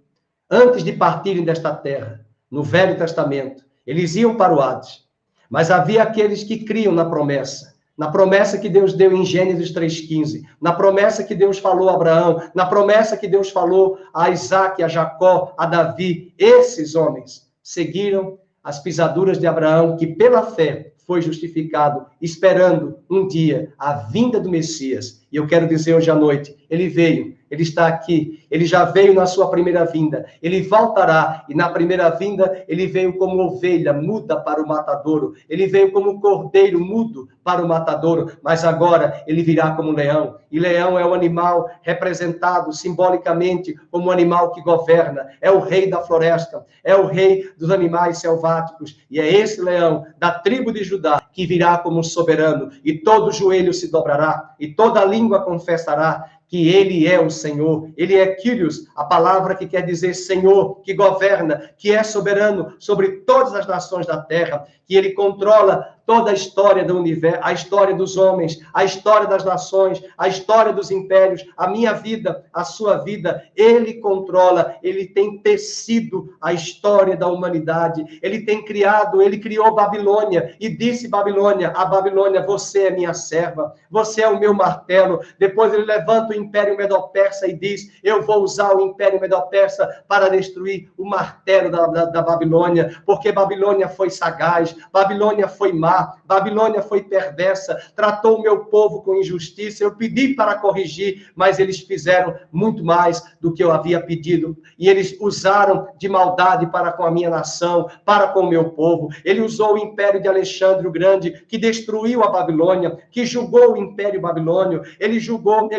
antes de partirem desta terra, no Velho Testamento, eles iam para o Hades. Mas havia aqueles que criam na promessa que Deus deu em Gênesis 3,15, na promessa que Deus falou a Abraão, na promessa que Deus falou a Isaac, a Jacó, a Davi. Esses homens seguiram as pisaduras de Abraão, que pela fé foi justificado, esperando um dia a vinda do Messias. E eu quero dizer hoje à noite, ele veio, ele está aqui, ele já veio na sua primeira vinda, ele voltará, e na primeira vinda ele veio como ovelha muda para o matadouro, ele veio como cordeiro mudo para o matadouro, mas agora ele virá como leão, e leão é o animal representado simbolicamente como um animal que governa, é o rei da floresta, é o rei dos animais selváticos, e é esse leão da tribo de Judá que virá como soberano, e todo joelho se dobrará, e toda língua confessará que ele é o Senhor, ele é Kyrios, a palavra que quer dizer Senhor, que governa, que é soberano sobre todas as nações da terra, que ele controla toda a história do universo, a história dos homens, a história das nações, a história dos impérios, a minha vida, a sua vida, ele controla, ele tem tecido a história da humanidade, ele tem criado, ele criou Babilônia, e disse Babilônia, a Babilônia, você é minha serva, você é o meu martelo. Depois ele levanta o Império Medo-Persa e diz, eu vou usar o Império Medo-Persa para destruir o martelo da Babilônia, porque Babilônia foi sagaz, Babilônia foi má, Babilônia foi perversa, tratou o meu povo com injustiça, eu pedi para corrigir, mas eles fizeram muito mais do que eu havia pedido, e eles usaram de maldade para com a minha nação, para com o meu povo. Ele usou o império de Alexandre o Grande, que destruiu a Babilônia, que julgou o império babilônio, ele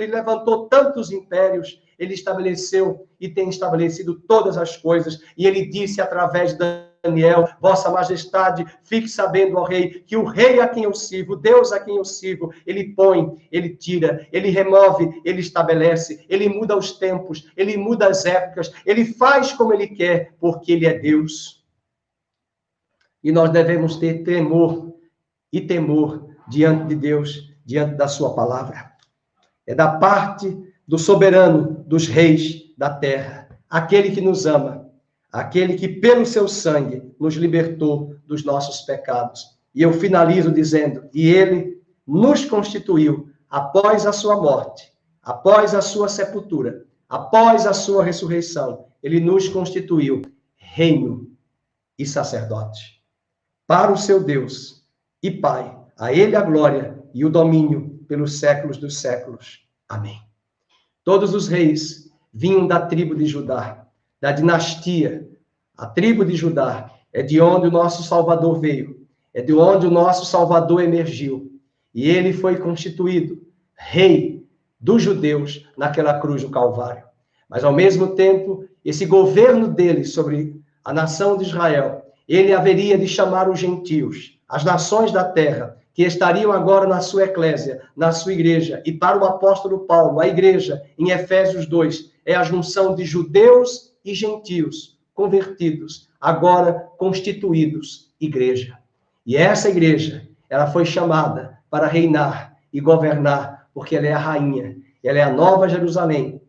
levantou tantos impérios, ele estabeleceu e tem estabelecido todas as coisas, e ele disse através de Daniel, Vossa Majestade, fique sabendo, ó Rei, que o Rei a quem eu sirvo, Deus a quem eu sirvo, ele põe, ele tira, ele remove, ele estabelece, ele muda os tempos, ele muda as épocas, ele faz como ele quer, porque ele é Deus. E nós devemos ter temor e temor diante de Deus, diante da sua palavra. É da parte do soberano dos reis da terra, aquele que nos ama, aquele que, pelo seu sangue, nos libertou dos nossos pecados. E eu finalizo dizendo, e ele nos constituiu, após a sua morte, após a sua sepultura, após a sua ressurreição, ele nos constituiu reino e sacerdote. Para o seu Deus e Pai, a ele a glória e o domínio pelos séculos dos séculos. Amém. Todos os reis vinham da tribo de Judá, da dinastia. A tribo de Judá é de onde o nosso Salvador veio. é de onde o nosso Salvador emergiu. E ele foi constituído rei dos judeus naquela cruz do Calvário. Mas, ao mesmo tempo, esse governo dele sobre a nação de Israel, ele haveria de chamar os gentios, as nações da terra, que estariam agora na sua eclésia, na sua igreja. E para o apóstolo Paulo, a igreja, em Efésios 2, é a junção de judeus e gentios, convertidos, agora constituídos igreja. E essa igreja, ela foi chamada para reinar e governar, porque ela é a rainha, ela é a Nova Jerusalém.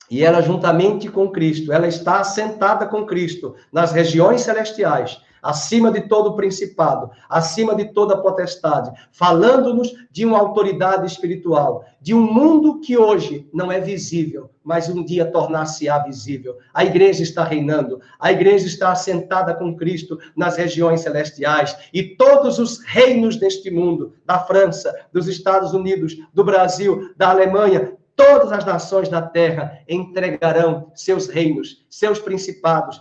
E ela, juntamente com Cristo, ela está assentada com Cristo nas regiões celestiais, acima de todo principado, acima de toda potestade, falando-nos de uma autoridade espiritual, de um mundo que hoje não é visível, mas um dia tornar-se-á visível. A igreja está reinando, a igreja está assentada com Cristo nas regiões celestiais, e todos os reinos deste mundo, da França, dos Estados Unidos, do Brasil, da Alemanha, todas as nações da terra entregarão seus reinos, seus principados,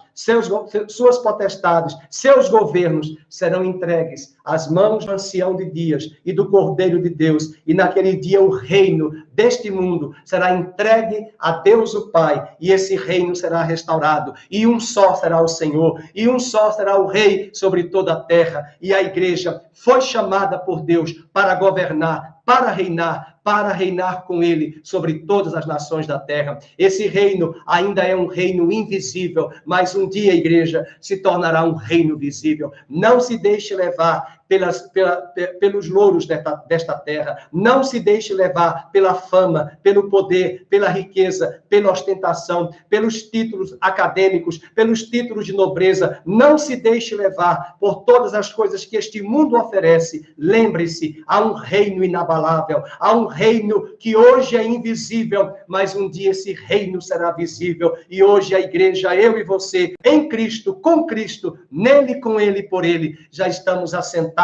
suas potestades, seus governos serão entregues às mãos do ancião de dias e do Cordeiro de Deus. E naquele dia o reino deste mundo será entregue a Deus o Pai, e esse reino será restaurado. E um só será o Senhor, e um só será o Rei sobre toda a terra. E a igreja foi chamada por Deus para governar, para reinar com ele sobre todas as nações da terra. Esse reino ainda é um reino invisível, mas um dia, a igreja, se tornará um reino visível. Não se deixe levar pelos louros desta terra. Não se deixe levar pela fama, pelo poder, pela riqueza, pela ostentação, pelos títulos acadêmicos, pelos títulos de nobreza. Não se deixe levar por todas as coisas que este mundo oferece. Lembre-se, há um reino inabalável, há um reino que hoje é invisível, mas um dia esse reino será visível. E hoje a igreja, eu e você, em Cristo, com Cristo, nele, com ele e por ele, já estamos assentados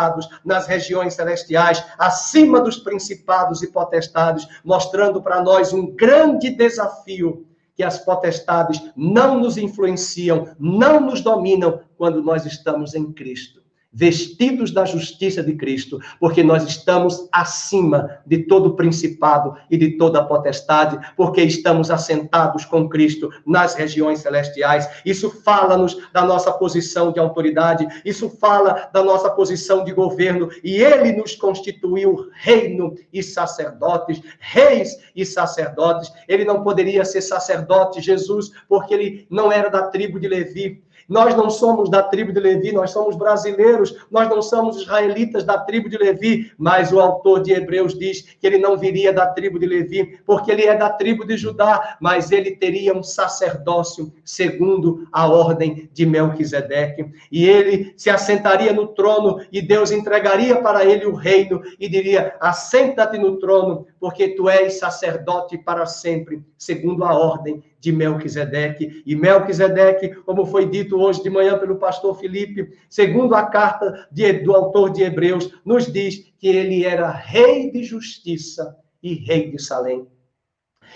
nas regiões celestiais, acima dos principados e potestades, mostrando para nós um grande desafio, que as potestades não nos influenciam, não nos dominam quando nós estamos em Cristo, vestidos da justiça de Cristo, porque nós estamos acima de todo principado e de toda potestade, porque estamos assentados com Cristo nas regiões celestiais. Isso fala-nos da nossa posição de autoridade, isso fala da nossa posição de governo, e ele nos constituiu reino e sacerdotes, reis e sacerdotes. Ele não poderia ser sacerdote, Jesus, porque ele não era da tribo de Levi. Nós não somos da tribo de Levi, nós somos brasileiros, nós não somos israelitas da tribo de Levi, mas o autor de Hebreus diz que ele não viria da tribo de Levi, porque ele é da tribo de Judá, mas ele teria um sacerdócio segundo a ordem de Melquisedeque, e ele se assentaria no trono, e Deus entregaria para ele o reino, e diria: assenta-te no trono, porque tu és sacerdote para sempre, segundo a ordem de Melquisedeque. E Melquisedeque, como foi dito hoje de manhã pelo pastor Felipe, segundo a carta do autor de Hebreus, nos diz que ele era rei de justiça e rei de Salém.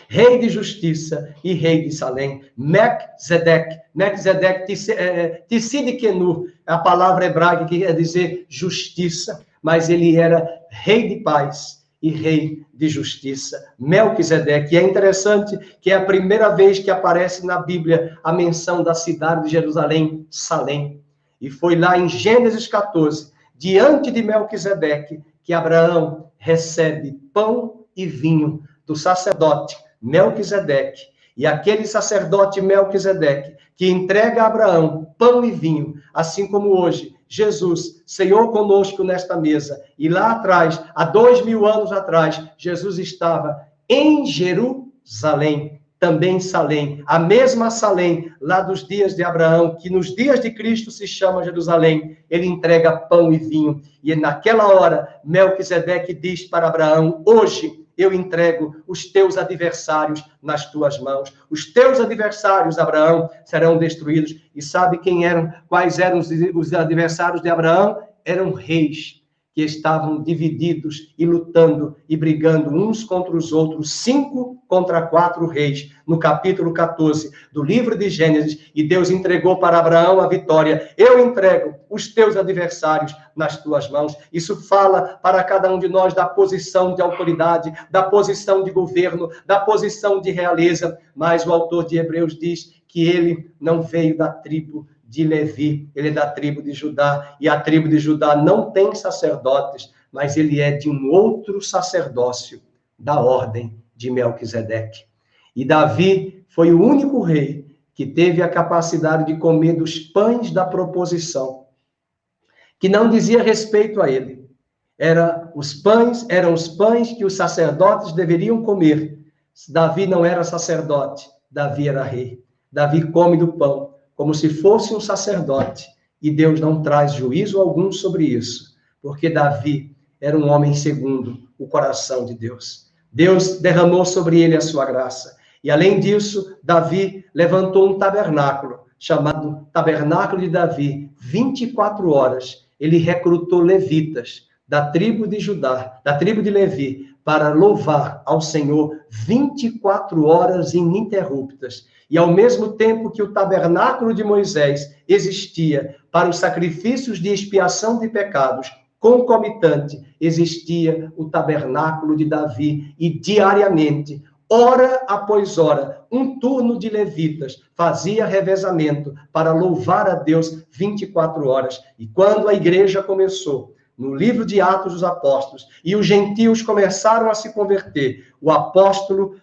Rei de justiça e rei de Salém. Melquisedeque, Tsidkenu, a palavra hebraica que quer dizer justiça, mas ele era rei de paz e rei de justiça, Melquisedeque. E é interessante que é a primeira vez que aparece na Bíblia a menção da cidade de Jerusalém, Salém. E foi lá em Gênesis 14, diante de Melquisedeque, que Abraão recebe pão e vinho do sacerdote Melquisedeque. E aquele sacerdote Melquisedeque que entrega a Abraão pão e vinho, assim como hoje Jesus ceiou conosco nesta mesa, e lá atrás, há 2000 anos atrás, Jesus estava em Jerusalém, também Salém, a mesma Salém, lá dos dias de Abraão, que nos dias de Cristo se chama Jerusalém. Ele entrega pão e vinho, e naquela hora, Melquisedeque diz para Abraão: hoje eu entrego os teus adversários nas tuas mãos. Os teus adversários, Abraão, serão destruídos. E sabe quais eram os adversários de Abraão? Eram reis que estavam divididos e lutando e brigando uns contra os outros, 5 contra 4 reis, no capítulo 14 do livro de Gênesis, e Deus entregou para Abraão a vitória. Eu entrego os teus adversários nas tuas mãos. Isso fala para cada um de nós da posição de autoridade, da posição de governo, da posição de realeza, mas o autor de Hebreus diz que ele não veio da tribo de Levi, ele é da tribo de Judá, e a tribo de Judá não tem sacerdotes, mas ele é de um outro sacerdócio, da ordem de Melquisedeque. E Davi foi o único rei que teve a capacidade de comer dos pães da proposição, que não dizia respeito a ele. Eram os pães que os sacerdotes deveriam comer. Davi não era sacerdote, Davi era rei. Davi come do pão como se fosse um sacerdote, e Deus não traz juízo algum sobre isso, porque Davi era um homem segundo o coração de Deus. Deus derramou sobre ele a sua graça, e além disso, Davi levantou um tabernáculo, chamado Tabernáculo de Davi, 24 horas. Ele recrutou levitas da tribo de Judá, da tribo de Levi, para louvar ao Senhor 24 horas ininterruptas. E ao mesmo tempo que o tabernáculo de Moisés existia para os sacrifícios de expiação de pecados, concomitante, existia o tabernáculo de Davi, e diariamente, hora após hora, um turno de levitas fazia revezamento para louvar a Deus 24 horas. E quando a igreja começou, no livro de Atos dos Apóstolos, e os gentios começaram a se converter,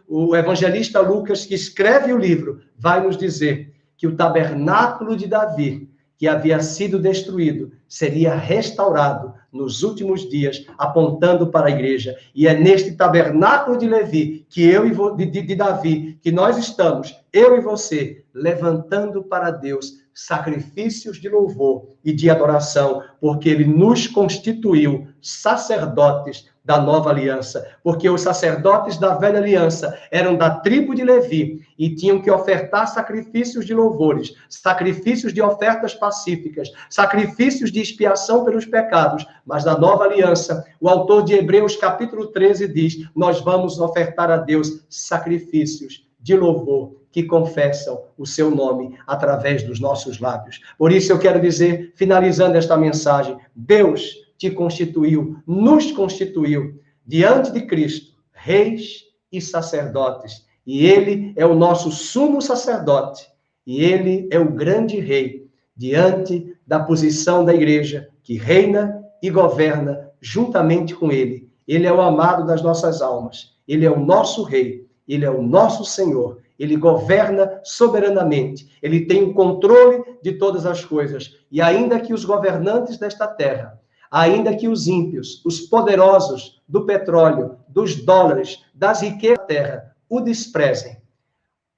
o evangelista Lucas, que escreve o livro, vai nos dizer que o tabernáculo de Davi, que havia sido destruído, seria restaurado nos últimos dias, apontando para a igreja. E é neste tabernáculo de Levi, de Davi, que nós estamos, eu e você, levantando para Deus sacrifícios de louvor e de adoração, porque ele nos constituiu sacerdotes da nova aliança, porque os sacerdotes da velha aliança eram da tribo de Levi e tinham que ofertar sacrifícios de louvores, sacrifícios de ofertas pacíficas, sacrifícios de expiação pelos pecados, mas da nova aliança, o autor de Hebreus capítulo 13 diz, nós vamos ofertar a Deus sacrifícios de louvor que confessam o seu nome através dos nossos lábios. Por isso eu quero dizer, finalizando esta mensagem, Deus te constituiu, nos constituiu, diante de Cristo, reis e sacerdotes. E ele é o nosso sumo sacerdote. E ele é o grande rei, diante da posição da igreja, que reina e governa juntamente com ele. Ele é o amado das nossas almas. Ele é o nosso rei. Ele é o nosso Senhor. Ele governa soberanamente. Ele tem o controle de todas as coisas. E ainda que os governantes desta terra, ainda que os ímpios, os poderosos do petróleo, dos dólares, das riquezas da terra, o desprezem,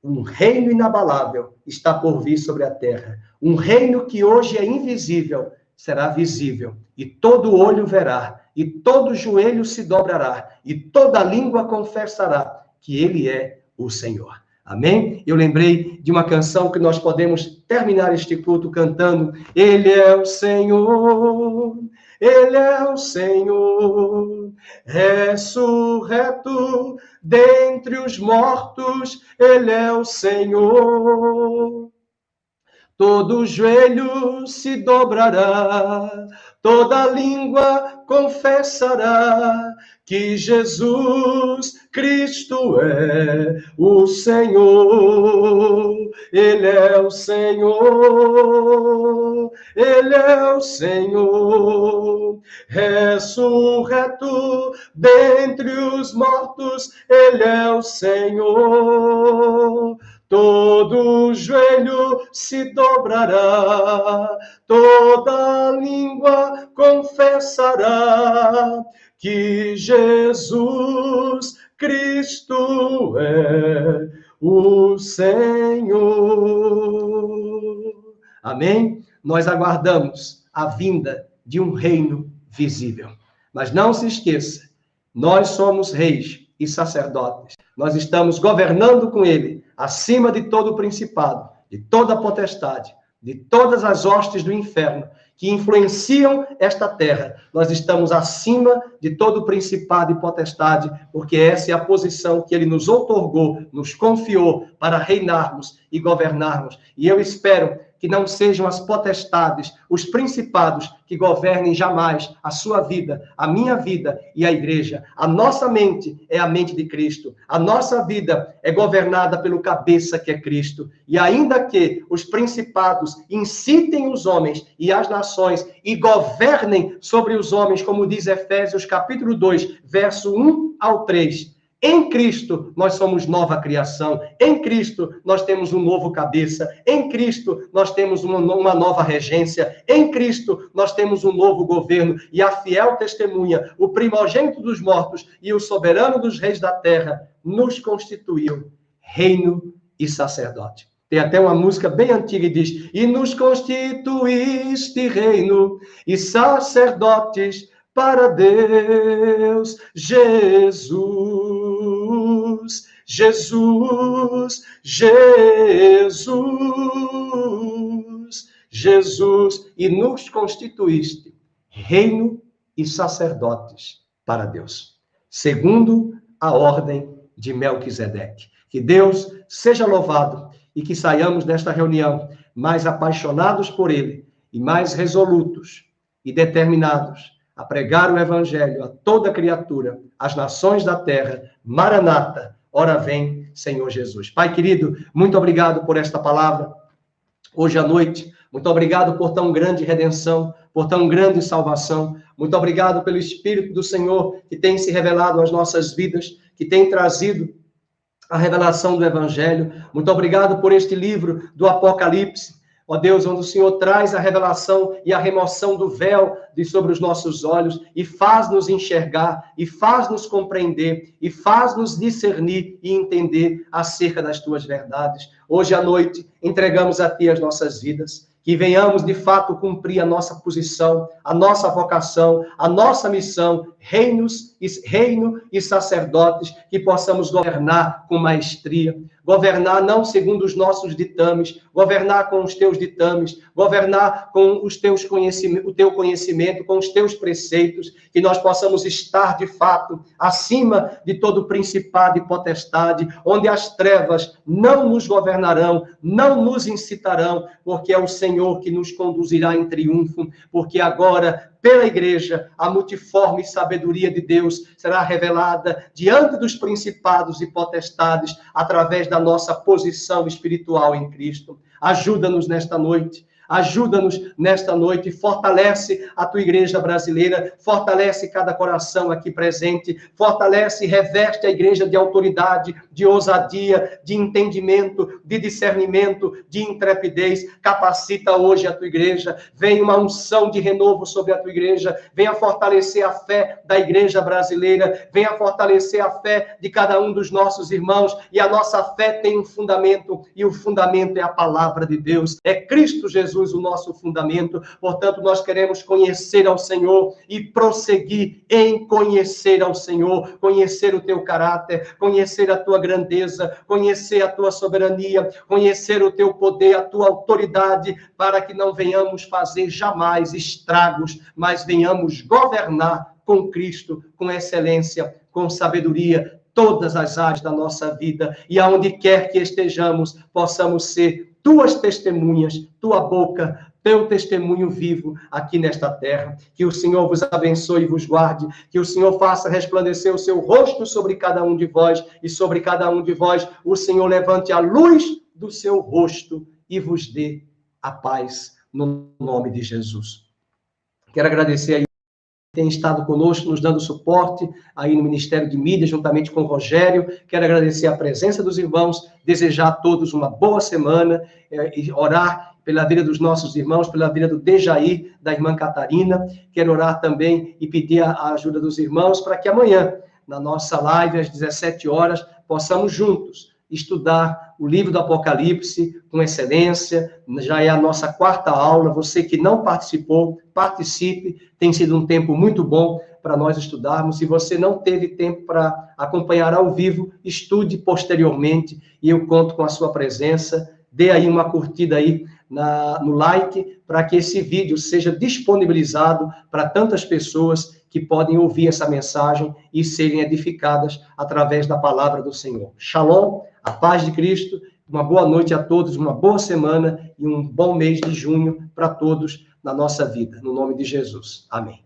um reino inabalável está por vir sobre a terra. Um reino que hoje é invisível, será visível. E todo olho verá, e todo joelho se dobrará, e toda língua confessará que ele é o Senhor. Amém? Eu lembrei de uma canção que nós podemos terminar este culto cantando. Ele é o Senhor, Ele é o Senhor, ressurreto dentre os mortos, Ele é o Senhor. Todo joelho se dobrará, toda língua confessará que Jesus Cristo é o Senhor. Ele é o Senhor, Ele é o Senhor, ressurreto dentre os mortos, Ele é o Senhor. Todo joelho se dobrará, toda língua confessará que Jesus Cristo é o Senhor. Amém? Nós aguardamos a vinda de um reino visível. Mas não se esqueça, nós somos reis e sacerdotes. Nós estamos governando com ele, acima de todo o principado, de toda a potestade, de todas as hostes do inferno. que influenciam esta terra. Nós estamos acima de todo principado e potestade, porque essa é a posição que ele nos outorgou, nos confiou para reinarmos e governarmos. E eu espero que não sejam as potestades, os principados que governem jamais a sua vida, a minha vida e a igreja. A nossa mente é a mente de Cristo. A nossa vida é governada pelo cabeça que é Cristo. E ainda que os principados incitem os homens e as nações e governem sobre os homens, como diz Efésios capítulo 2, verso 1 ao 3, em Cristo, nós somos nova criação. Em Cristo, nós temos um novo cabeça. Em Cristo, nós temos uma nova regência. Em Cristo, nós temos um novo governo. E a fiel testemunha, o primogênito dos mortos e o soberano dos reis da terra, nos constituiu reino e sacerdote. Tem até uma música bem antiga que diz: e nos constituíste reino e sacerdotes para Deus, Jesus, Jesus, Jesus, Jesus, e nos constituíste reino e sacerdotes para Deus, segundo a ordem de Melquisedeque. Que Deus seja louvado e que saiamos desta reunião mais apaixonados por Ele e mais resolutos e determinados a pregar o evangelho a toda criatura, às nações da terra. Maranata, ora vem, Senhor Jesus. Pai querido, muito obrigado por esta palavra hoje à noite. Muito obrigado por tão grande redenção, por tão grande salvação. Muito obrigado pelo Espírito do Senhor que tem se revelado às nossas vidas, que tem trazido a revelação do evangelho. Muito obrigado por este livro do Apocalipse, ó Deus, onde o Senhor traz a revelação e a remoção do véu de sobre os nossos olhos e faz-nos enxergar, e faz-nos compreender, e faz-nos discernir e entender acerca das tuas verdades. Hoje à noite, entregamos a Ti as nossas vidas, que venhamos de fato cumprir a nossa posição, a nossa vocação, a nossa missão, reino e sacerdotes, que possamos governar com maestria, governar não segundo os nossos ditames, governar com os teus ditames, governar com os teus conhecimentos, o teu conhecimento, com os teus preceitos, que nós possamos estar de fato acima de todo principado e potestade, onde as trevas não nos governarão, não nos incitarão, porque é o Senhor que nos conduzirá em triunfo, porque agora, pela igreja, a multiforme sabedoria de Deus será revelada diante dos principados e potestades através da nossa posição espiritual em Cristo. Ajuda-nos nesta noite. Ajuda-nos nesta noite, fortalece a tua igreja brasileira, fortalece cada coração aqui presente, fortalece e reveste a igreja de autoridade, de ousadia, de entendimento, de discernimento, de intrepidez. Capacita hoje a tua igreja, vem uma unção de renovo sobre a tua igreja, venha fortalecer a fé da igreja brasileira, venha fortalecer a fé de cada um dos nossos irmãos, e a nossa fé tem um fundamento, e o fundamento é a palavra de Deus, é Cristo Jesus, o nosso fundamento. Portanto, nós queremos conhecer ao Senhor e prosseguir em conhecer ao Senhor, conhecer o teu caráter, conhecer a tua grandeza, conhecer a tua soberania, conhecer o teu poder, a tua autoridade, para que não venhamos fazer jamais estragos, mas venhamos governar com Cristo, com excelência, com sabedoria, todas as áreas da nossa vida, e aonde quer que estejamos, possamos ser tuas testemunhas, tua boca, teu testemunho vivo aqui nesta terra. Que o Senhor vos abençoe e vos guarde, que o Senhor faça resplandecer o seu rosto sobre cada um de vós, e sobre cada um de vós o Senhor levante a luz do seu rosto e vos dê a paz, no nome de Jesus. Quero agradecer aí tem estado conosco, nos dando suporte aí no Ministério de Mídia, juntamente com o Rogério. Quero agradecer a presença dos irmãos, desejar a todos uma boa semana, e orar pela vida dos nossos irmãos, pela vida do Dejair, da irmã Catarina. Quero orar também e pedir a ajuda dos irmãos para que amanhã, na nossa live, às 17 horas, possamos juntos estudar o livro do Apocalipse com excelência. Já é a nossa 4ª aula. Você que não participou, participe. Tem sido um tempo muito bom para nós estudarmos. Se você não teve tempo para acompanhar ao vivo, estude posteriormente, e eu conto com a sua presença dê aí uma curtida aí no like, para que esse vídeo seja disponibilizado para tantas pessoas que podem ouvir essa mensagem e serem edificadas através da palavra do Senhor. Shalom, a paz de Cristo, uma boa noite a todos, uma boa semana e um bom mês de junho para todos na nossa vida, no nome de Jesus. Amém.